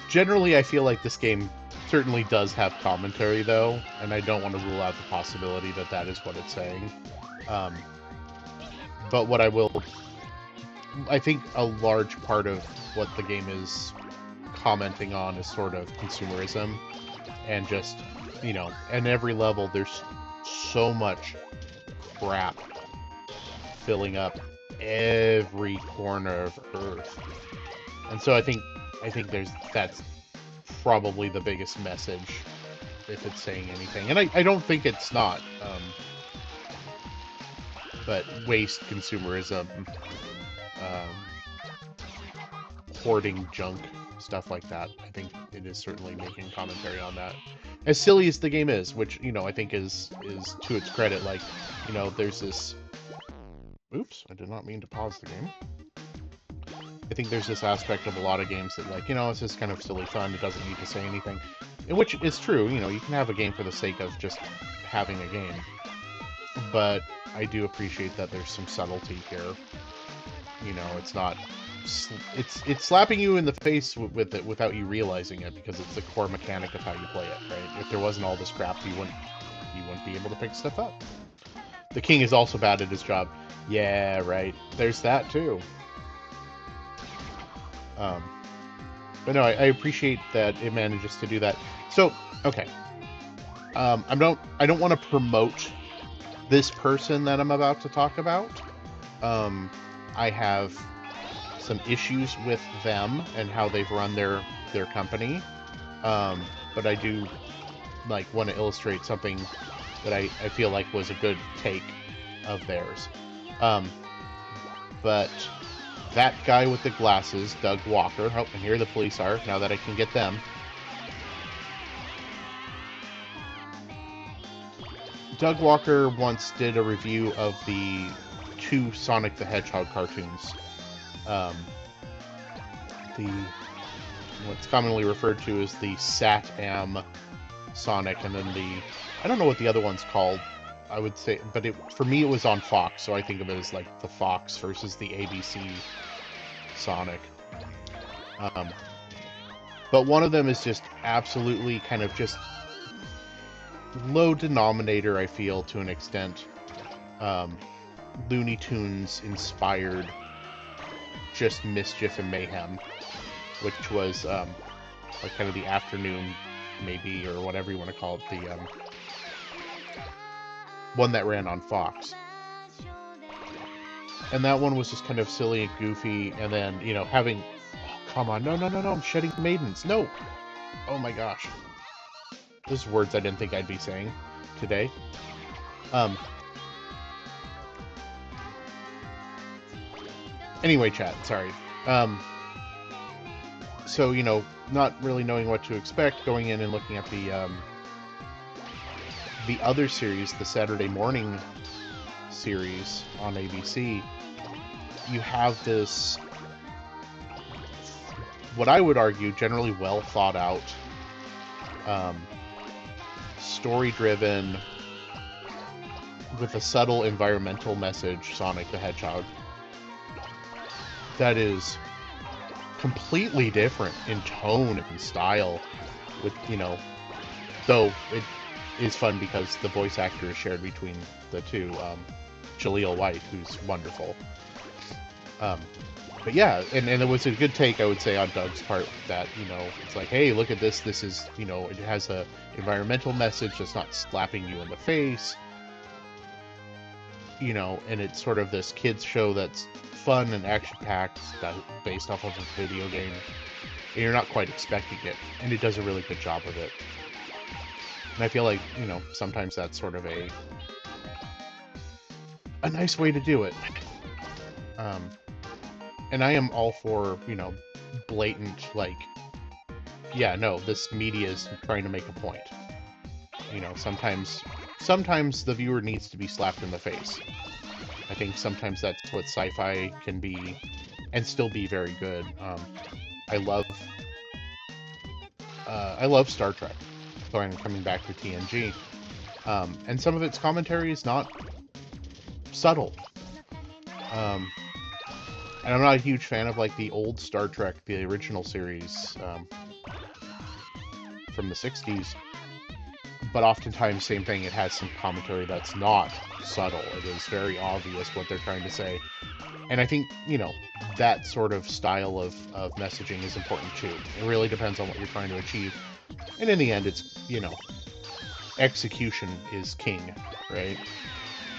Generally, I feel like this game certainly does have commentary, though, and I don't want to rule out the possibility that that is what it's saying. Um, but what I think a large part of what the game is commenting on is sort of consumerism and just, at every level there's so much crap filling up every corner of Earth. And so I think that's probably the biggest message if it's saying anything. And I don't think it's not. But waste, consumerism, um, hoarding junk, stuff like that. I think it is certainly making commentary on that. As silly as the game is, which, I think is to its credit, like, there's this... Oops, I did not mean to pause the game. I think there's this aspect of a lot of games that, like, it's just kind of silly fun, it doesn't need to say anything. Which is true, you can have a game for the sake of just having a game. But I do appreciate that there's some subtlety here. It's not... It's slapping you in the face with it without you realizing it, because it's the core mechanic of how you play it, right? If there wasn't all this crap, you wouldn't be able to pick stuff up. The king is also bad at his job. Yeah, right. There's that too. But no, I appreciate that it manages to do that. So, okay. I don't want to promote this person that I'm about to talk about. I have some issues with them and how they've run their company. but I do like want to illustrate something that I feel like was a good take of theirs. Um, but that guy with the glasses, Doug Walker. Oh, and here the police are. Now that I can get them. Doug Walker once did a review of the 2 Sonic the Hedgehog cartoons. The what's commonly referred to as the Sat-Am Sonic, and then I don't know what the other one's called. I would say, but for me it was on Fox, so I think of it as like the Fox versus the ABC Sonic. But one of them is just absolutely kind of just low denominator, I feel, to an extent. Looney Tunes inspired just mischief and mayhem, which was like kind of the afternoon, maybe, or whatever you want to call it, the one that ran on Fox. And that one was just kind of silly and goofy, and then, you know, having... Oh, come on, no, I'm shedding maidens, no! Oh my gosh. Those are words I didn't think I'd be saying today. Anyway, chat, sorry. So, you know, not really knowing what to expect, going in and looking at the other series, the Saturday morning series on ABC, you have this, what I would argue, generally well thought out, story-driven, with a subtle environmental message, Sonic the Hedgehog, that is completely different in tone and style, with, you know, though it is fun because the voice actor is shared between the two, Jaleel White, who's wonderful. But yeah, and it was a good take, I would say, on Doug's part, that, you know, it's like, hey, look at this, this is, you know, it has a environmental message that's not slapping you in the face, you know, and it's sort of this kids show that's fun and action-packed, based off of a video game, and you're not quite expecting it, and it does a really good job of it. And I feel like, you know, sometimes that's sort of a nice way to do it. And I am all for, you know, blatant, like, yeah, no, this media is trying to make a point. You know, sometimes the viewer needs to be slapped in the face. I think sometimes that's what sci-fi can be, and still be very good. I love Star Trek, so I'm coming back to TNG. And some of its commentary is not subtle. And I'm not a huge fan of, like, the old Star Trek, the original series, from the 60s. But oftentimes, same thing, it has some commentary that's not subtle. It is very obvious what they're trying to say. And I think, you know, that sort of style of messaging is important too. It really depends on what you're trying to achieve. And in the end, it's, you know, execution is king, right?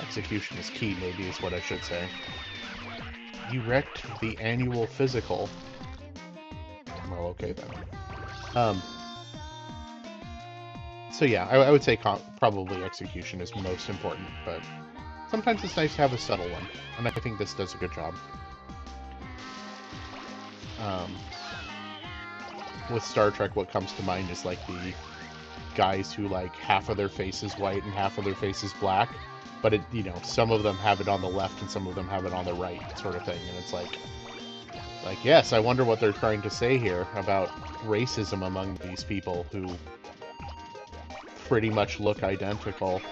Execution is key, maybe, is what I should say. You wrecked the annual physical. Well, okay then. So yeah, I would say probably execution is most important, but sometimes it's nice to have a subtle one, and I think this does a good job. With Star Trek, what comes to mind is, like, the guys who, like, half of their face is white and half of their face is black, but it, you know, some of them have it on the left and some of them have it on the right, sort of thing, and it's like, yes, I wonder what they're trying to say here about racism among these people who pretty much look identical.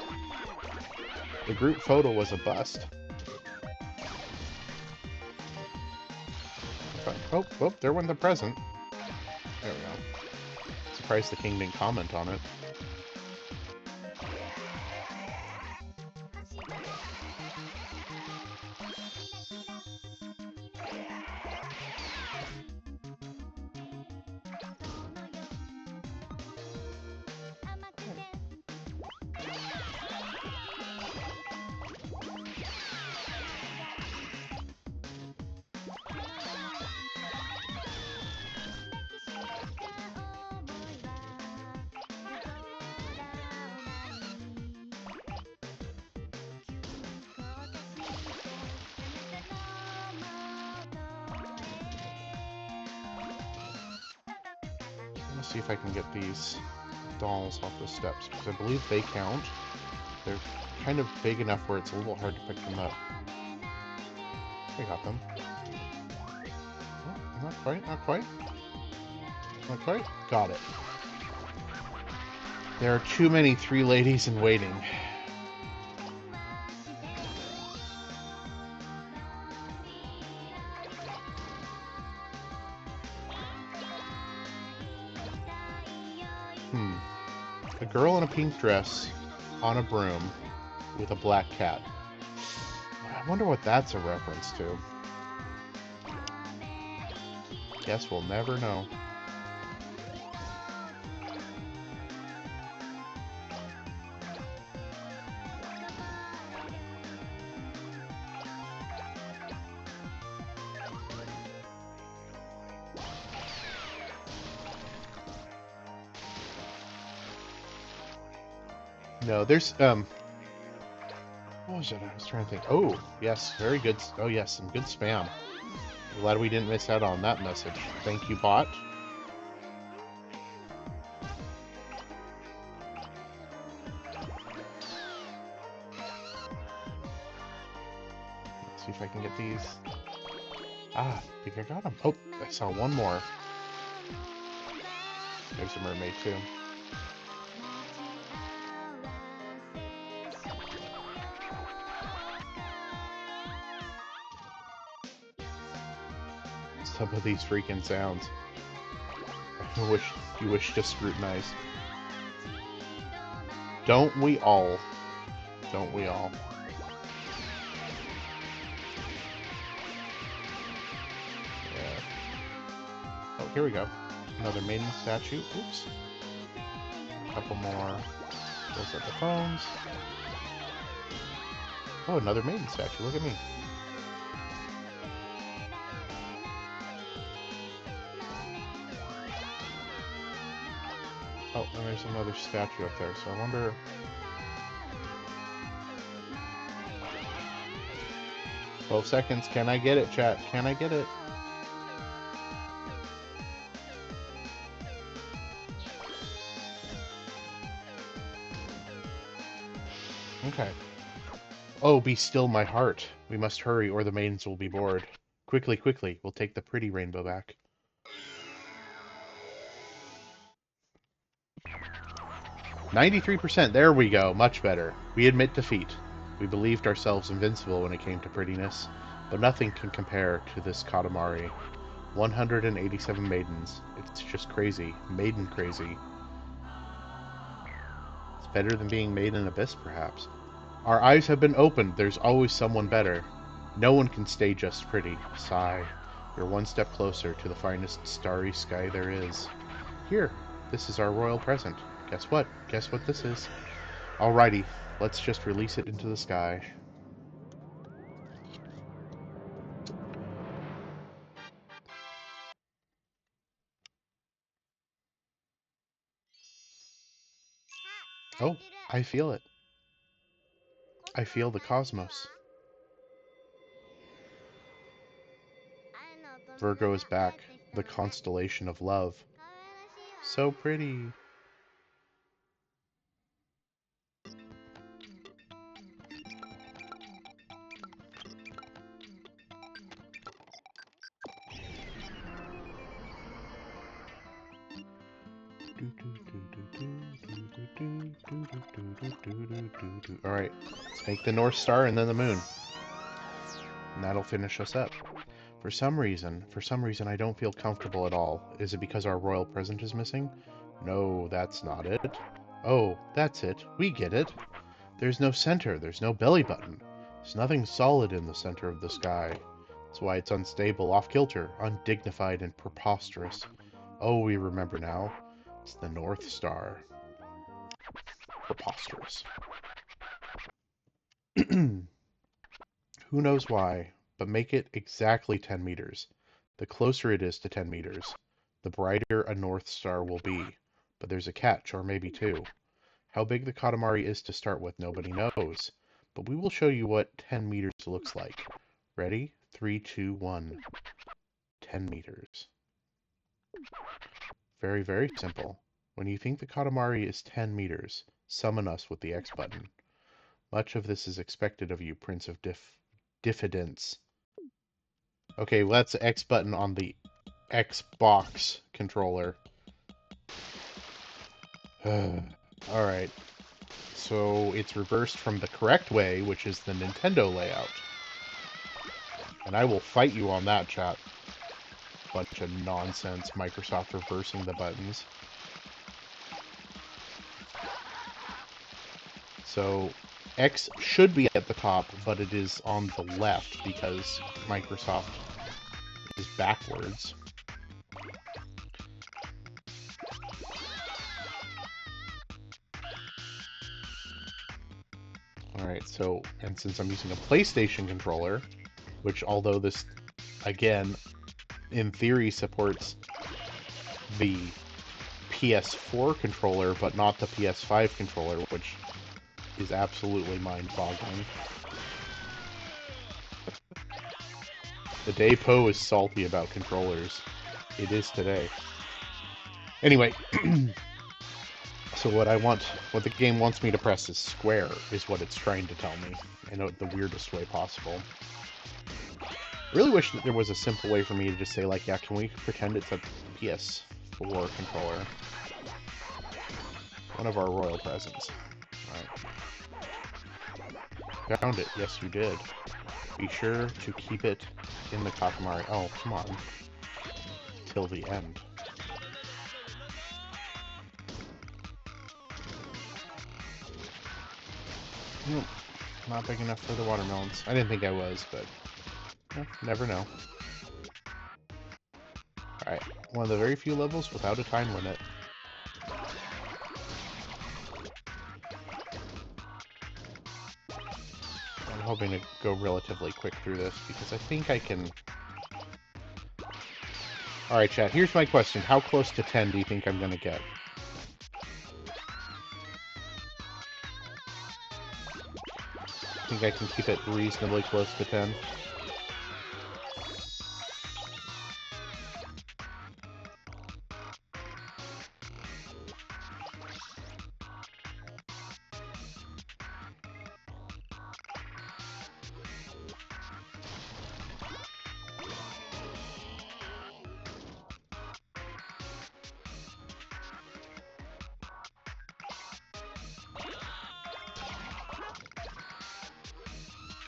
The group photo was a bust. Oh, there went the present. There we go. Surprised the king didn't comment on it. Let's see if I can get these dolls off the steps, because I believe they count. They're kind of big enough where it's a little hard to pick them up. I got them. Oh, not quite, not quite. Not quite. Got it. There are too many 3 ladies in waiting. A girl in a pink dress on a broom with a black cat. I wonder what that's a reference to. Guess we'll never know. No, there's, what was it? I was trying to think. Oh, yes, very good. Oh, yes, some good spam. Glad we didn't miss out on that message. Thank you, bot. Let's see if I can get these. Ah, I think I got them. Oh, I saw one more. There's a mermaid, too. Some of these freaking sounds. You wish to scrutinize. Don't we all? Don't we all? Yeah. Oh, here we go. Another maiden statue. Oops. A couple more. Those are the phones. Oh, another maiden statue. Look at me. Oh, and there's another statue up there, so I wonder... 12 seconds. Can I get it, chat? Can I get it? Okay. Oh, be still my heart. We must hurry or the maidens will be bored. Quickly, quickly. We'll take the pretty rainbow back. 93%. There we go. Much better. We admit defeat. We believed ourselves invincible when it came to prettiness, but nothing can compare to this Katamari. 187 maidens. It's just crazy. Maiden crazy. It's better than being made in Abyss, perhaps. Our eyes have been opened. There's always someone better. No one can stay just pretty. Sigh. We're one step closer to the finest starry sky there is. Here, this is our royal present. Guess what? Guess what this is? Alrighty, let's just release it into the sky. Oh, I feel it. I feel the cosmos. Virgo is back, the constellation of love. So pretty. Alright, let's make the North Star and then the Moon. And that'll finish us up. For some reason, I don't feel comfortable at all. Is it because our royal present is missing? No, that's not it. Oh, that's it. We get it. There's no center. There's no belly button. There's nothing solid in the center of the sky. That's why it's unstable, off-kilter, undignified, and preposterous. Oh, we remember now. It's the North Star. Preposterous. Who knows why, but make it exactly 10 meters. The closer it is to 10 meters, the brighter a North Star will be. But there's a catch, or maybe two. How big the Katamari is to start with, nobody knows. But we will show you what 10 meters looks like. Ready? 3, 2, 1. 10 meters. Very, very simple. When you think the Katamari is 10 meters, summon us with the X button. Much of this is expected of you, Prince of Diffidence. Okay, well, that's the X button on the Xbox controller. Alright. So it's reversed from the correct way, which is the Nintendo layout. And I will fight you on that, chat. Bunch of nonsense, Microsoft reversing the buttons. So X should be at the top, but it is on the left because Microsoft is backwards. Alright, so, and since I'm using a PlayStation controller, which although this, again, in theory supports the PS4 controller, but not the PS5 controller, which is absolutely mind-boggling. The day Poe is salty about controllers. It is today. Anyway, so what the game wants me to press is square, is what it's trying to tell me, in the weirdest way possible. I really wish that there was a simple way for me to just say, like, yeah, can we pretend it's a PS4 controller? One of our royal presents. Alright. Found it. Yes, you did. Be sure to keep it in the Katamari. Oh, come on. Till the end. Nope. Not big enough for the watermelons. I didn't think I was, but never know. Alright. One of the very few levels without a time limit. I'm hoping to go relatively quick through this because I think I can... Alright, chat, here's my question. How close to 10 do you think I'm going to get? I think I can keep it reasonably close to 10.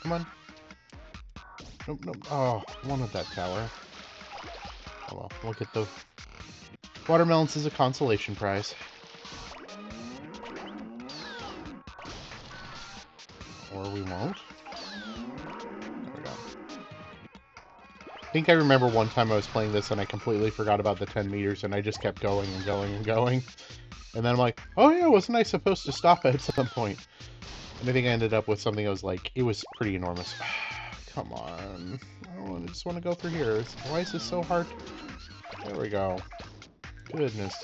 Come on. Nope, nope. Oh, wanted that tower. Oh well, we'll get the watermelons as a consolation prize. Or we won't. There we go. I think I remember one time I was playing this and I completely forgot about the 10 meters and I just kept going and going and going. And then I'm like, oh yeah, wasn't I supposed to stop at some point? And I think I ended up with something that was like, it was pretty enormous. Come on. I just want to go through here. Why is this so hard? There we go. Goodness.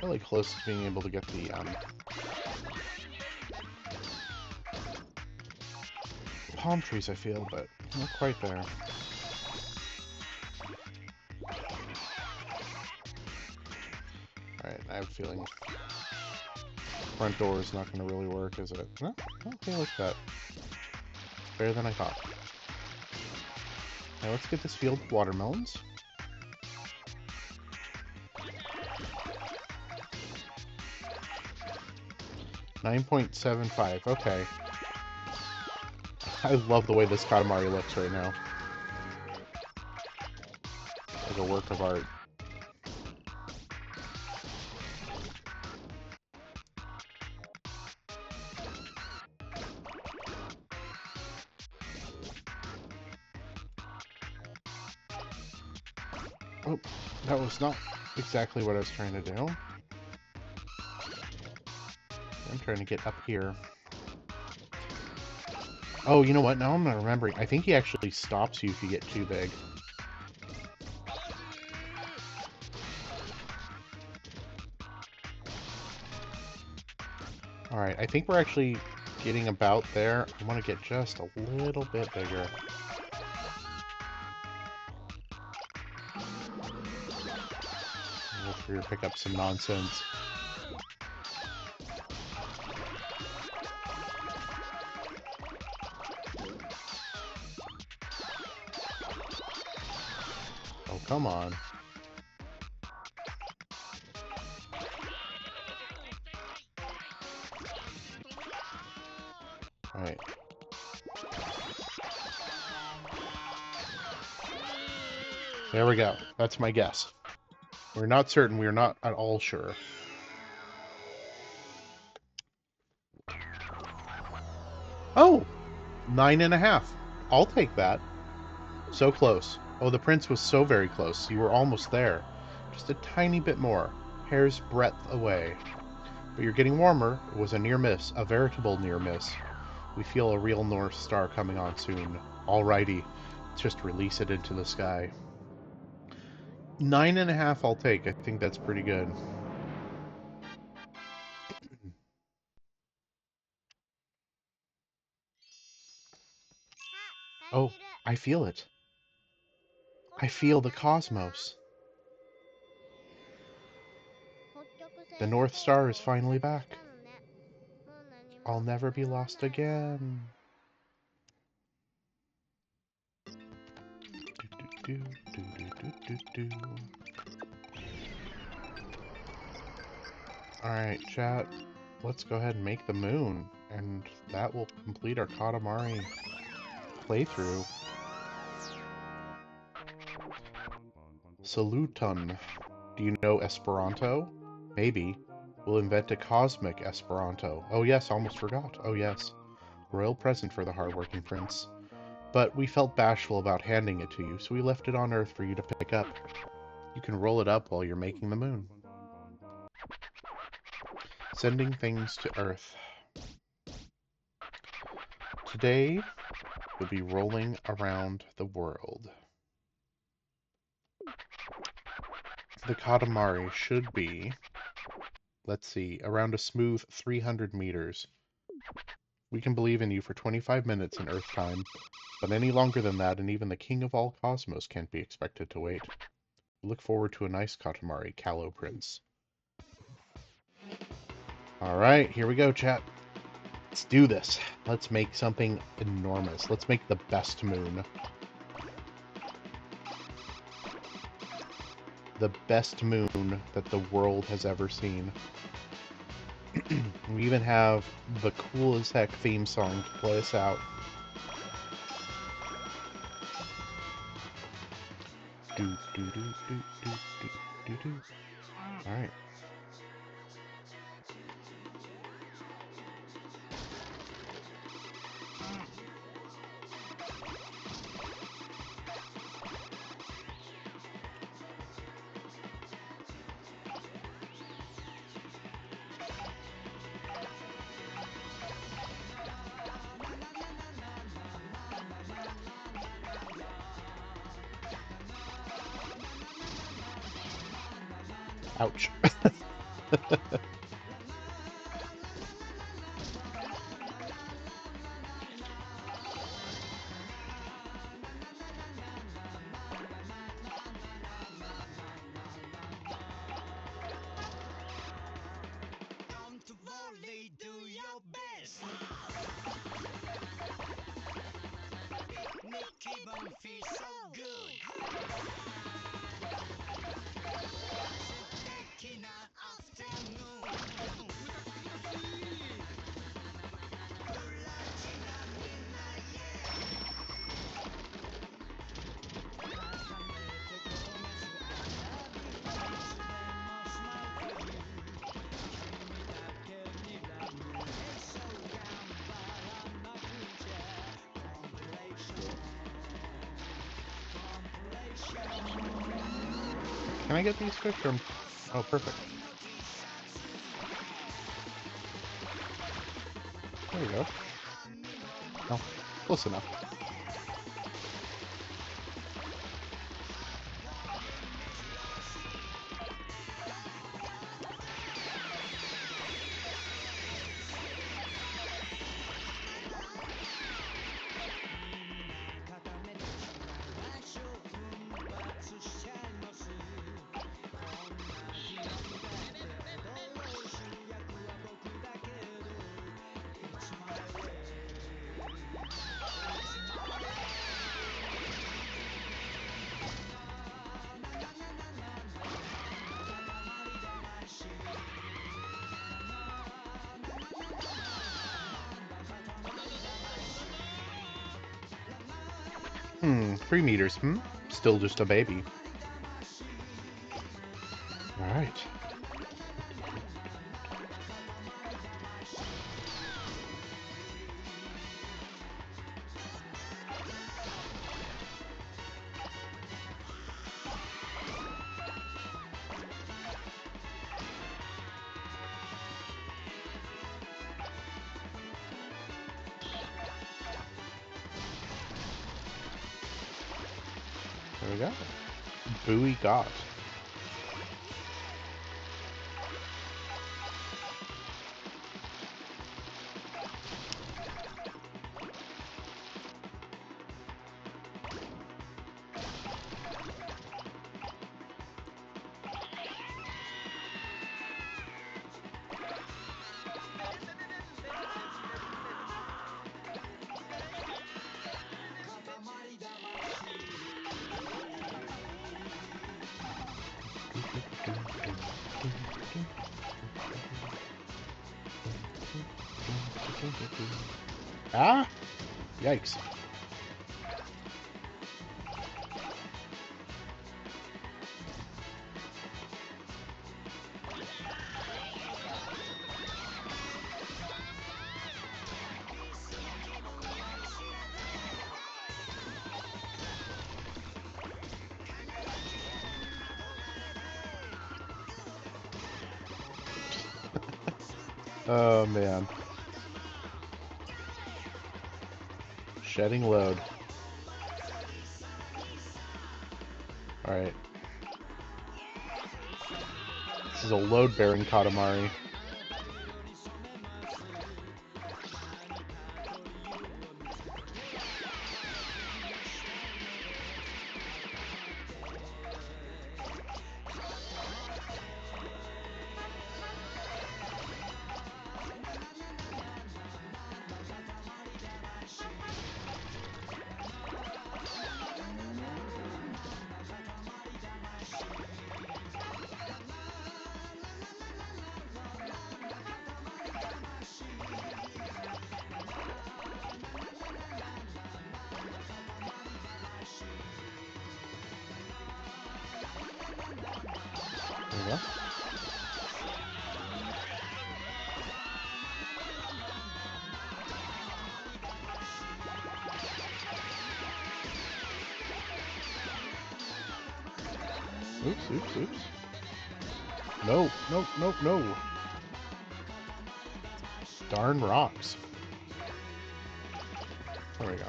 Really close to being able to get the palm trees, I feel, but not quite there. Alright, I have a feeling front door is not going to really work, is it? No? Okay, look at that. Better than I thought. Now let's get this field of watermelons. $9.75, okay. I love the way this Katamari looks right now. Like a work of art. Oh, that was not exactly what I was trying to do. I'm trying to get up here. Oh, you know what? Now I'm not remembering. I think he actually stops you if you get too big. Alright, I think we're actually getting about there. I want to get just a little bit bigger. We'll figure pick up some nonsense. Oh, come on. Alright. There we go. That's my guess. We're not certain. We're not at all sure. Oh! 9.5. I'll take that. So close. Oh, the prince was so very close. You were almost there. Just a tiny bit more. Hair's breadth away. But you're getting warmer. It was a near miss. A veritable near miss. We feel a real North Star coming on soon. Alrighty. Let's just release it into the sky. 9.5 I'll take. I think that's pretty good. Oh, I feel it. I feel the cosmos. The North Star is finally back. I'll never be lost again. Do, do, do, do, do. Alright, chat. Let's go ahead and make the moon. And that will complete our Katamari playthrough. Saluton. Do you know Esperanto? Maybe. We'll invent a cosmic Esperanto. Oh yes, almost forgot. Oh yes. Royal present for the hardworking prince. But we felt bashful about handing it to you, so we left it on Earth for you to pick up. You can roll it up while you're making the moon. Sending things to Earth. Today, we'll be rolling around the world. The Katamari should be, let's see, around a smooth 300 meters. We can believe in you for 25 minutes in Earth time, but any longer than that, and even the king of all cosmos can't be expected to wait. Look forward to a nice Katamari, Callow Prince. Alright, here we go, chat. Let's do this. Let's make something enormous. Let's make the best moon. The best moon that the world has ever seen. We even have the cool as heck theme song to play us out. Do, do, do, do, do, do, do, do. Alright. Ouch. Can I get these quick? Oh, perfect. There we go. Oh, close enough. 3 meters. Still just a baby. Alright. There we go. Buoy got. Ah! Yikes. Oh, man. Shedding load. Alright. This is a load-bearing Katamari. There we go. Oops, oops, oops. No, nope, nope, no. Darn rocks. There we go.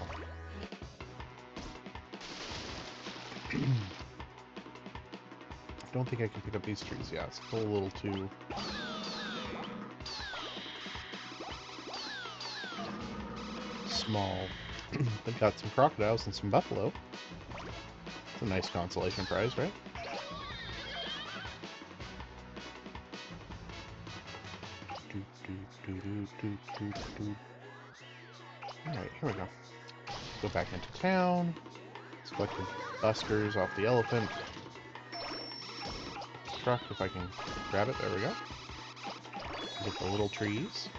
I don't think I can pick up these trees yet. It's still a little too... small. They've got some crocodiles and some buffalo. It's a nice consolation prize, right? Alright, here we go. Go back into town. Let's collect the buskers off the elephant. Truck, if I can grab it. There we go. Get the little trees.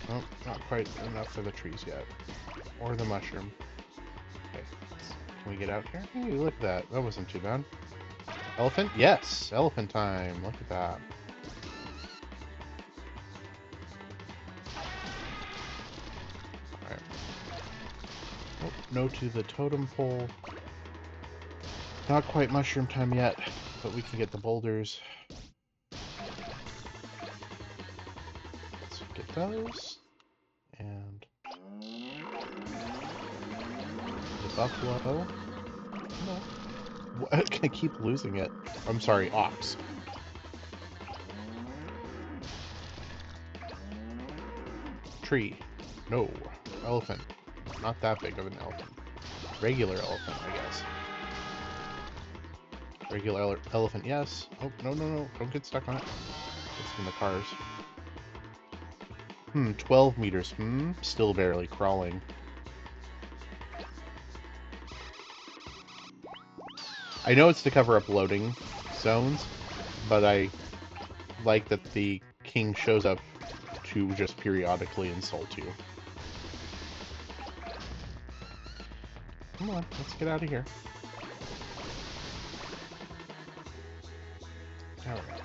Oh, not quite enough for the trees yet. Or the mushroom. Okay. Can we get out here? Hey, look at that. That wasn't too bad. Elephant? Yes! Elephant time. Look at that. Alright. Oh, no to the totem pole. Not quite mushroom time yet, but we can get the boulders. Let's get those. And the buffalo. No. I keep losing it. I'm sorry, ox. Tree. No. Elephant. Not that big of an elephant. Regular elephant, I guess. Regular elephant, yes. Oh, no, no, no. Don't get stuck on it. It's in the cars. 12 meters. Still barely crawling. I know it's to cover up loading zones, but I like that the king shows up to just periodically insult you. Come on, let's get out of here. There we go.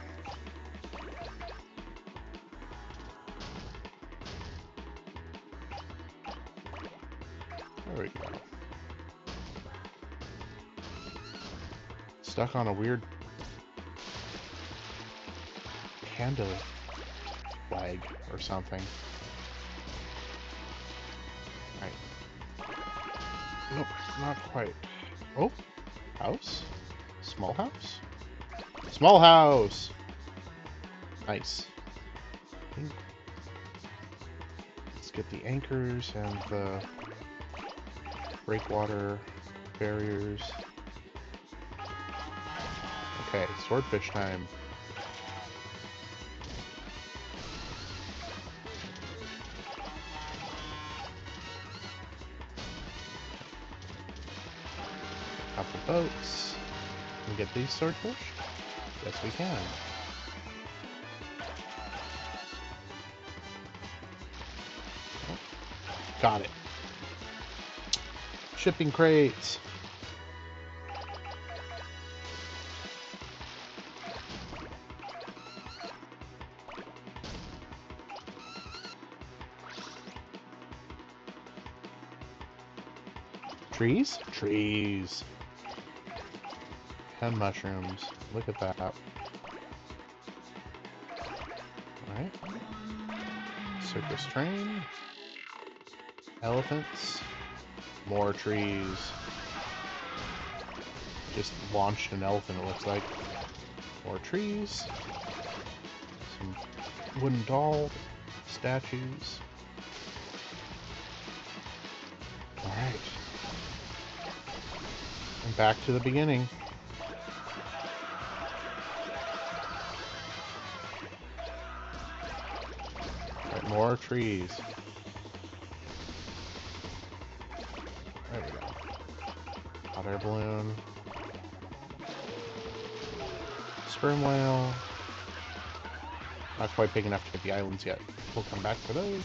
There we go. Stuck on a weird panda flag or something. Right. Nope, not quite. Oh, house? Small house? Small house! Nice. Let's get the anchors and the breakwater barriers. Okay, swordfish time. Couple boats. Can we get these swordfish? Yes, we can. Oh, got it. Shipping crates. Trees? Trees. 10 mushrooms. Look at that. Alright. Circus train. Elephants. More trees. Just launched an elephant, it looks like. More trees. Some wooden doll statues. Alright. And back to the beginning. Right, more trees. There we go. Hot air balloon. Sperm whale. Not quite big enough to get the islands yet. We'll come back for those.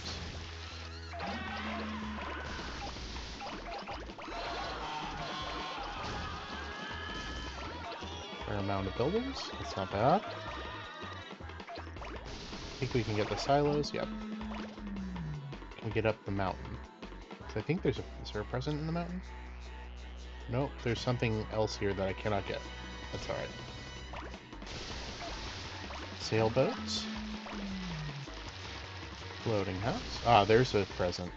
Fair amount of buildings. That's not bad. I think we can get the silos. Yep. Can we get up the mountain? So I think there's a... Is there a present in the mountain? Nope. There's something else here that I cannot get. That's alright. Sailboats. Floating house. Ah, there's a present.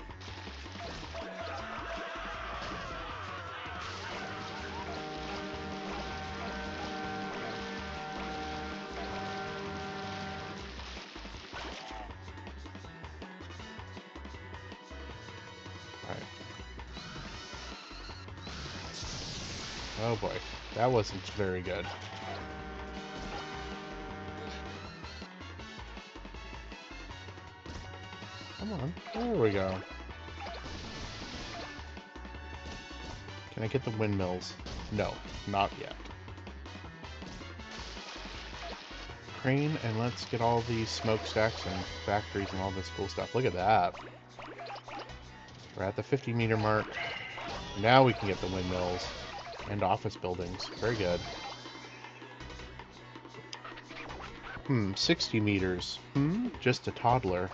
Alright. Oh boy. That wasn't very good. Come on. There we go. Can I get the windmills? No, not yet. Crane, and let's get all these smokestacks and factories and all this cool stuff. Look at that. We're at the 50-meter mark. Now we can get the windmills and office buildings. Very good. 60 meters. Just a toddler.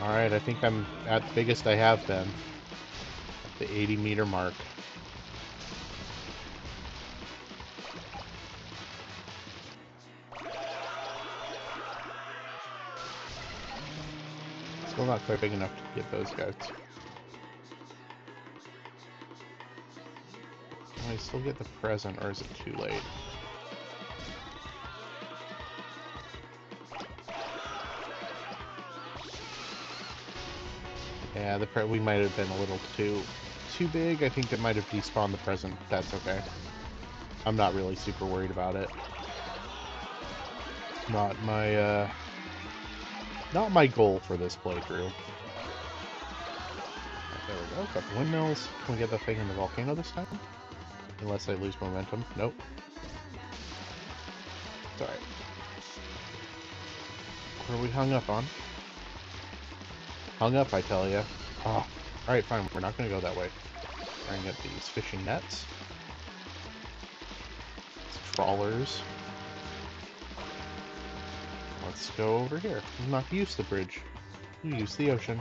Alright, I think I'm at the biggest I have been. At the 80-meter mark. Still not quite big enough to get those guys. Can I still get the present, or is it too late? Yeah, we might have been a little too big. I think that might have despawned the present. That's okay. I'm not really super worried about it. Not my not my goal for this playthrough. Right, there we go. Got the windmills. Can we get the thing in the volcano this time? Unless I lose momentum. Nope. It's alright. What are we hung up on? Hung up, I tell ya. Oh. Alright, fine. We're not going to go that way. We're going to get these fishing nets. Trawlers. Let's go over here. Not use the bridge. You use the ocean.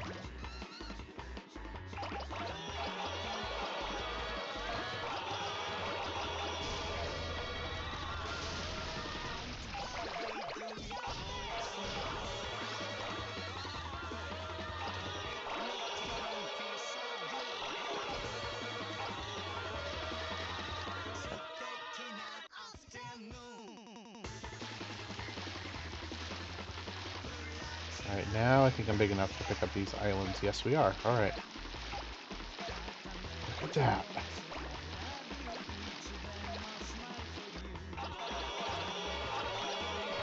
Alright, now I think I'm big enough to pick up these islands. Yes, we are. Alright. Look at that.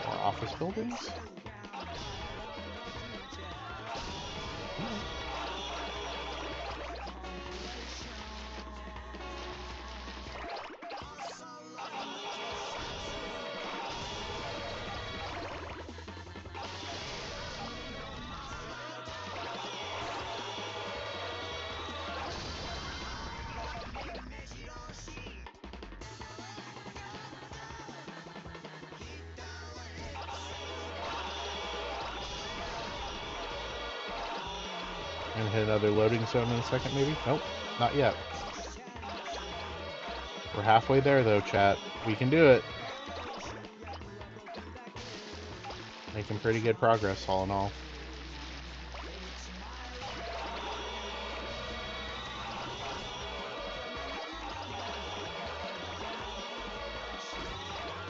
More office buildings? And hit another loading zone in a second, maybe? Nope, not yet. We're halfway there, though, chat. We can do it. Making pretty good progress, all in all.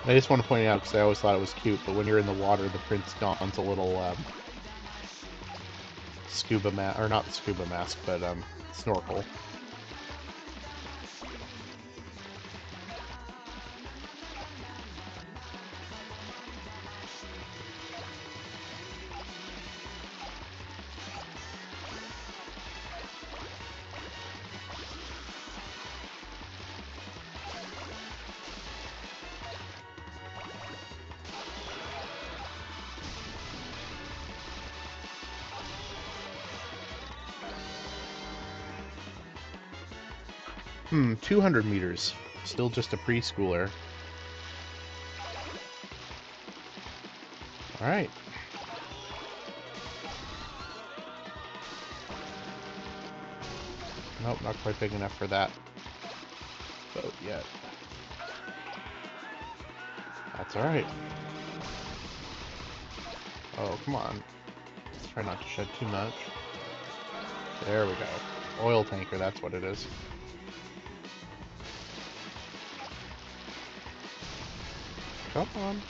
I just want to point out, because I always thought it was cute, but when you're in the water, the Prince dons a little scuba mask, or not scuba mask, but snorkel. Hmm, 200 meters. Still just a preschooler. Alright. Nope, not quite big enough for that boat yet. That's alright. Oh, come on. Try not to shed too much. There we go. Oil tanker, that's what it is. Come on.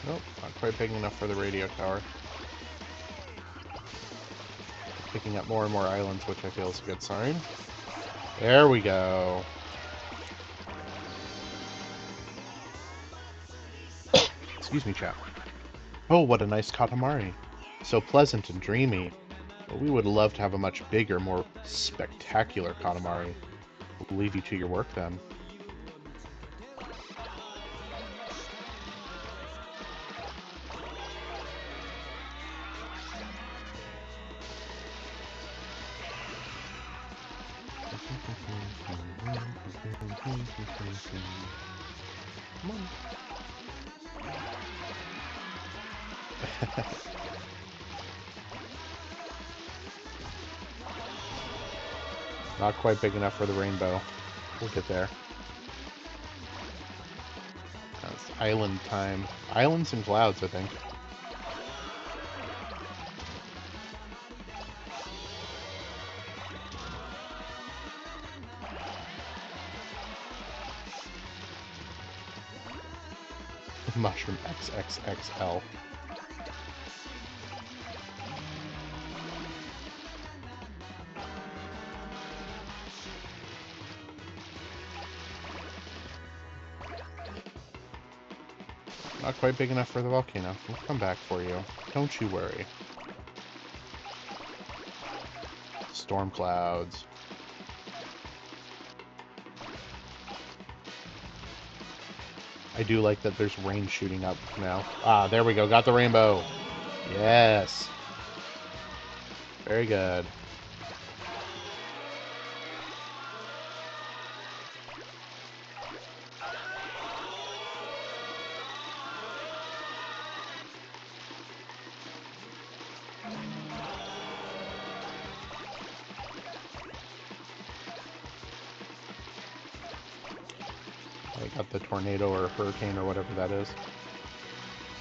Nope, not quite big enough for the radio tower. Picking up more and more islands, which I feel is a good sign. There we go. Excuse me, chap. Oh, what a nice Katamari. So pleasant and dreamy. But we would love to have a much bigger, more spectacular Katamari. We'll leave you to your work then. Come on. Not quite big enough for the rainbow. We'll get there. Island time. Islands and clouds, I think. Mushroom XXXL. Not quite big enough for the volcano. We'll come back for you. Don't you worry. Storm clouds. I do like that there's rain shooting up now. Ah, there we go. Got the rainbow. Yes. Very good. I got the tornado or hurricane or whatever that is.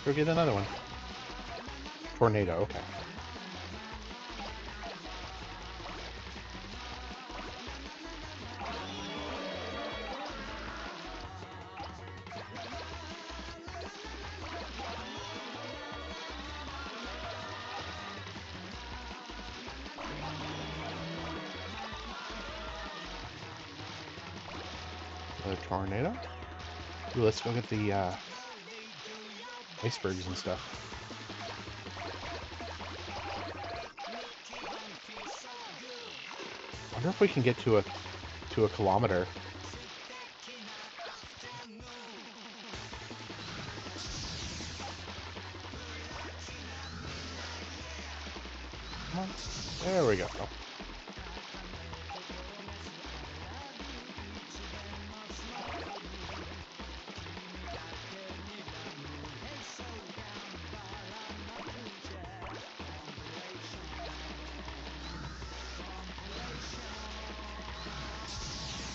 Go get another one. Tornado, okay. The tornado? Ooh, let's go get the icebergs and stuff. Wonder if we can get to a kilometer. Come on. There we go.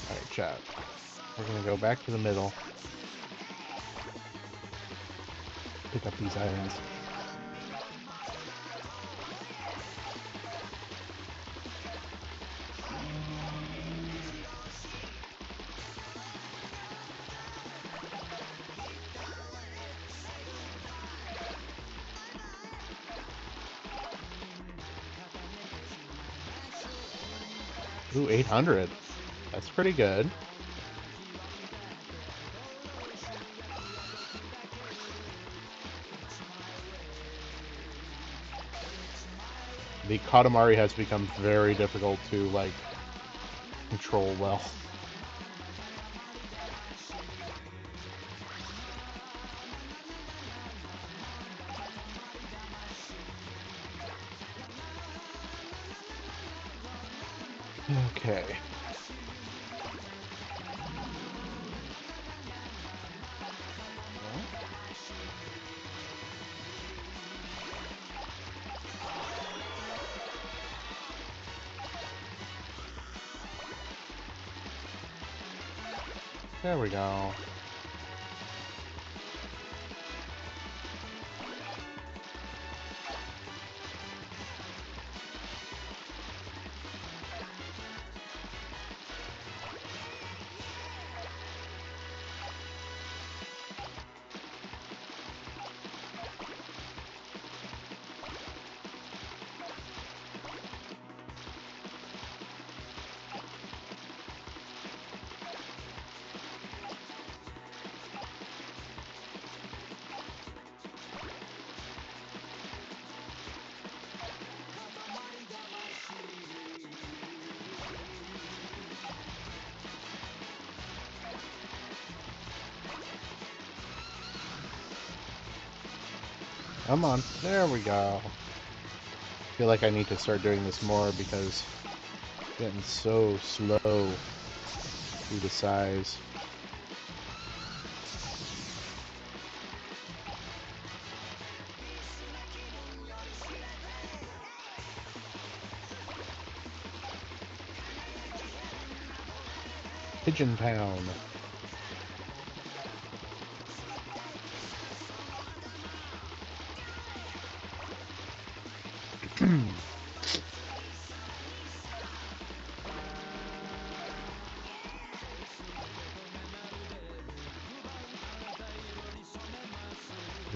Alright, chat. We're gonna go back to the middle. Pick up these islands. Ooh, 800. That's pretty good. The Katamari has become very difficult to, like, control well. Okay. There we go. Come on. There we go. I feel like I need to start doing this more because it's getting so slow due to size. Pigeon Town. We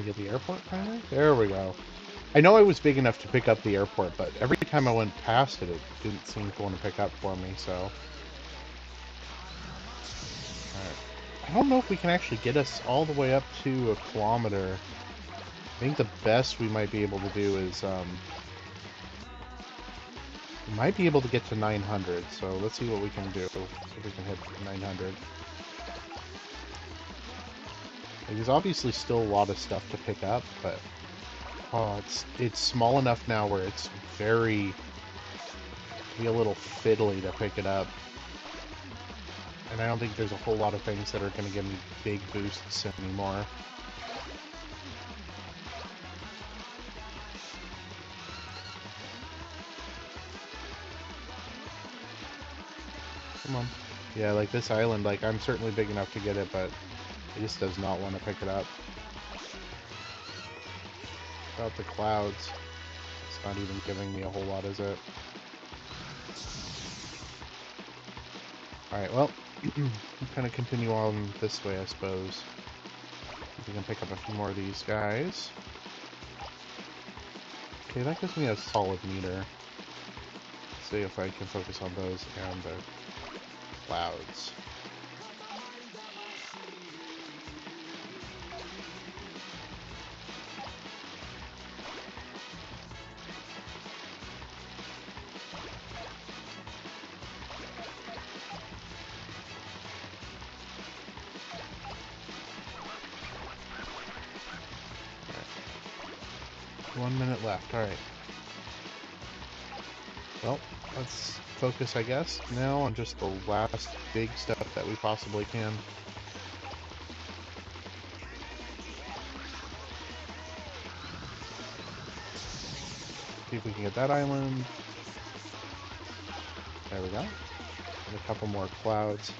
get the airport finally? There we go. I know I was big enough to pick up the airport, but every time I went past it, it didn't seem to want to pick up for me, so... Alright. I don't know if we can actually get us all the way up to a kilometer. I think the best we might be able to do is, we might be able to get to 900, so let's see what we can do. See if we can hit 900. There's obviously still a lot of stuff to pick up, but oh, it's small enough now where it's very be a little fiddly to pick it up. And I don't think there's a whole lot of things that are going to give me big boosts anymore. Come on. Yeah, like this island, like I'm certainly big enough to get it, but it just does not want to pick it up. About the clouds. It's not even giving me a whole lot, is it? Alright, well, kind of continue on this way, I suppose. We can pick up a few more of these guys. Okay, that gives me a solid meter. Let's see if I can focus on those and the clouds. Right. 1 minute left, alright. Well, let's focus, I guess, now on just the last big stuff that we possibly can. See if we can get that island. There we go. And a couple more clouds.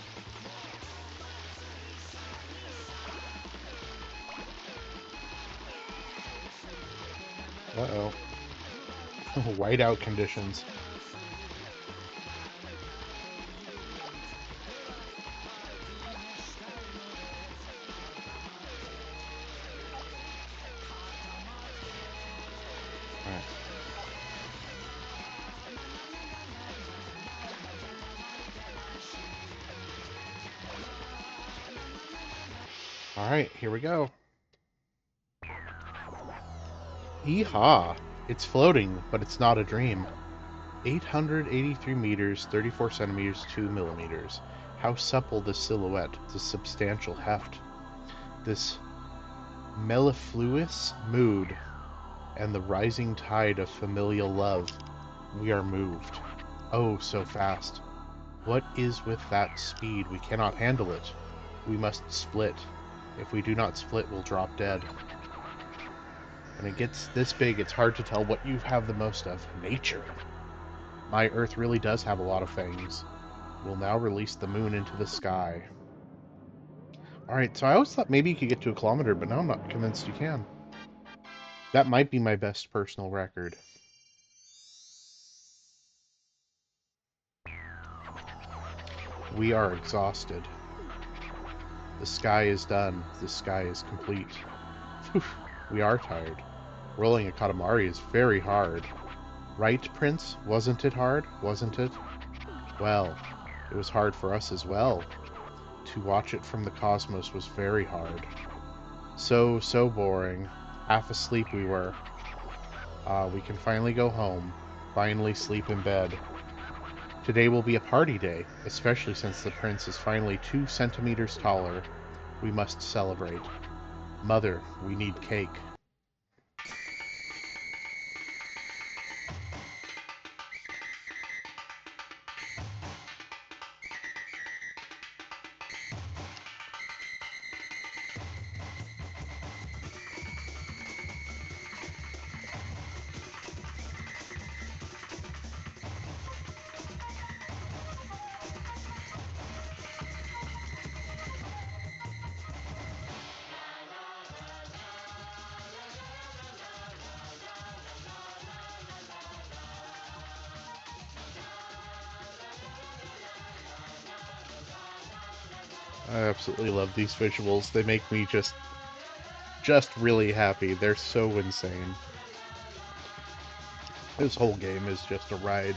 Uh-oh. Whiteout conditions. Alright, here we go. Yeehaw! It's floating, but it's not a dream. 883 meters, 34 centimeters, 2 millimeters. How supple the silhouette, the substantial heft. This mellifluous mood, and the rising tide of familial love. We are moved. Oh, so fast. What is with that speed? We cannot handle it. We must split. If we do not split, we'll drop dead. When it gets this big, it's hard to tell what you have the most of. Nature. My Earth really does have a lot of things. We'll now release the moon into the sky. Alright, so I always thought maybe you could get to a kilometer, but now I'm not convinced you can. That might be my best personal record. We are exhausted. The sky is done. The sky is complete. Whew, we are tired. Rolling a Katamari is very hard. Right, Prince? Wasn't it hard? Wasn't it? Well, it was hard for us as well. To watch it from the cosmos was very hard. So boring. Half asleep we were. We can finally go home. Finally sleep in bed. Today will be a party day, especially since the prince is finally 2 centimeters taller. We must celebrate. Mother, we need cake. I absolutely love these visuals. They make me just really happy. They're so insane. This whole game is just a ride.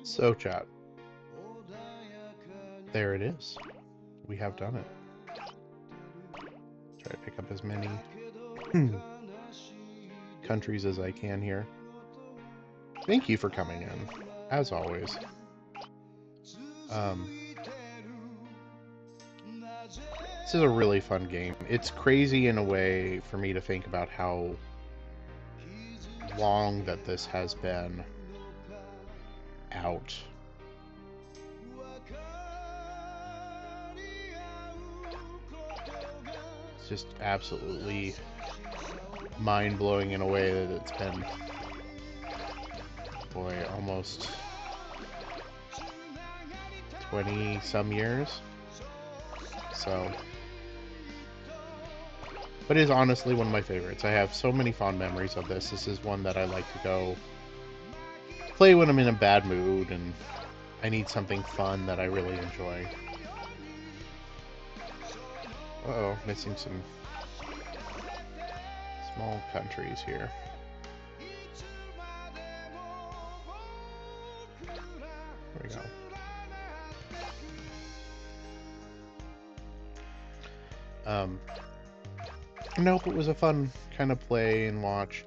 So, chat, there it is. We have done it. Try to pick up as many countries as I can here. Thank you for coming in, as always. This is a really fun game. It's crazy in a way for me to think about how long that this has been out. It's just absolutely mind-blowing in a way that it's been, boy, almost 20-some years. So, but it is honestly one of my favorites. I have so many fond memories of this. This is one that I like to go play when I'm in a bad mood and I need something fun that I really enjoy. Uh-oh, missing some small countries here. There we go. Nope, it was a fun kind of play and watch.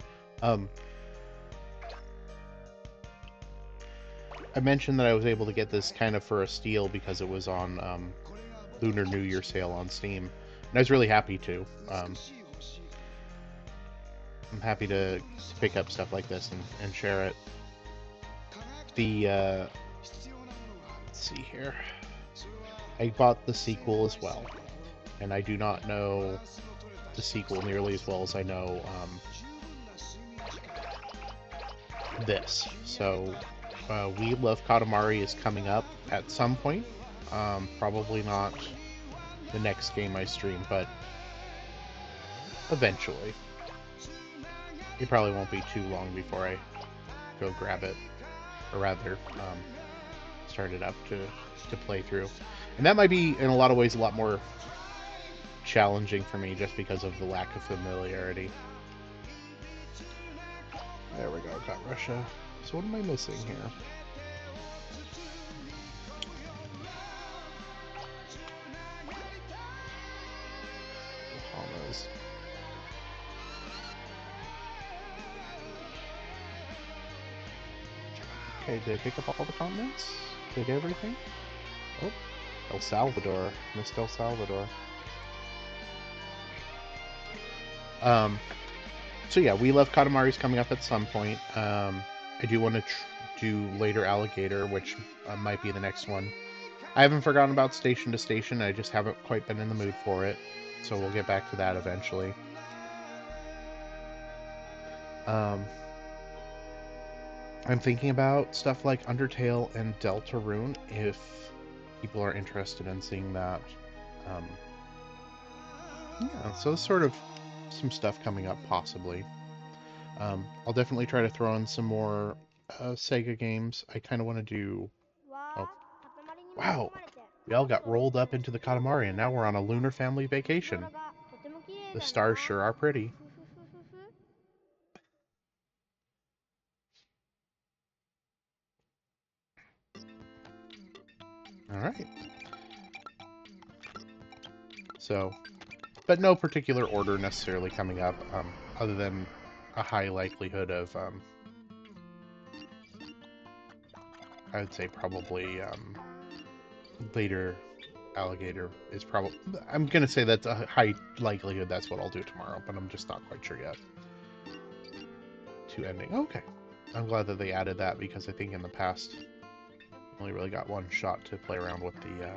I mentioned that I was able to get this kind of for a steal because it was on Lunar New Year sale on Steam, and I was really happy to. I'm happy to pick up stuff like this and share it. The let's see here. I bought the sequel as well, and I do not know the sequel nearly as well as I know this. So, We Love Katamari is coming up at some point. Probably not the next game I stream, but eventually. It probably won't be too long before I go grab it, or rather, start it up to play through. And that might be, in a lot of ways, a lot more challenging for me just because of the lack of familiarity. There we go, got Russia. So what am I missing here? Bahamas. Okay, did I pick up all the continents? Did I get everything? Oh, El Salvador. Missed El Salvador. So yeah, We Love Katamari's coming up at some point. I do want to do Later Alligator, which might be the next one. I haven't forgotten about Station to Station, I just haven't quite been in the mood for it. So we'll get back to that eventually. I'm thinking about stuff like Undertale and Deltarune, if people are interested in seeing that. Yeah, so sort of some stuff coming up, possibly. I'll definitely try to throw in some more Sega games. I kind of want to do... Oh, wow! We all got rolled up into the Katamari, and now we're on a lunar family vacation. The stars sure are pretty. Alright. So, but no particular order necessarily coming up, other than a high likelihood of, I would say probably, later alligator is probably. I'm gonna say that's a high likelihood that's what I'll do tomorrow, but I'm just not quite sure yet. Two ending. Okay. I'm glad that they added that because I think in the past only really got one shot to play around with the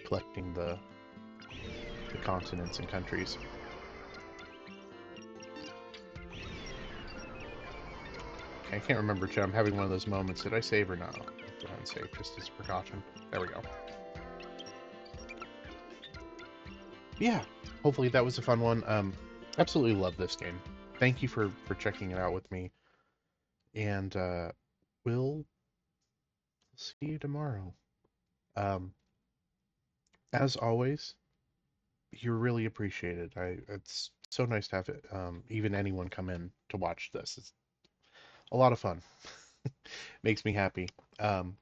collecting the continents and countries. Okay, I can't remember, Chat. I'm having one of those moments. Did I save or not? Go ahead and save just as a precaution. There we go. Yeah, hopefully that was a fun one. Absolutely love this game. Thank you for checking it out with me, and we'll see you tomorrow. Um, as always, you're really appreciated. It's so nice to have it, even anyone come in to watch this. It's a lot of fun. Makes me happy. And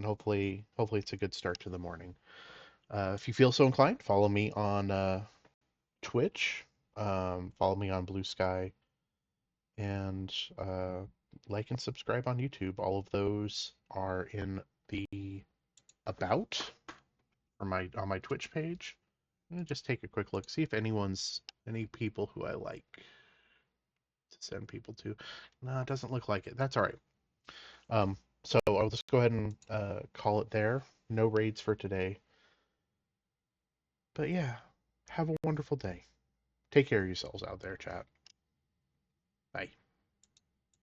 hopefully it's a good start to the morning. If you feel so inclined, follow me on Twitch. Follow me on Blue Sky, and like and subscribe on YouTube. All of those are in the about or my on my Twitch page. Just take a quick look, see if any people who I like to send people to. No, it doesn't look like it. That's all right. Um, so I'll just go ahead and call it there. No raids for today. But yeah, have a wonderful day. Take care of yourselves out there, chat. Bye.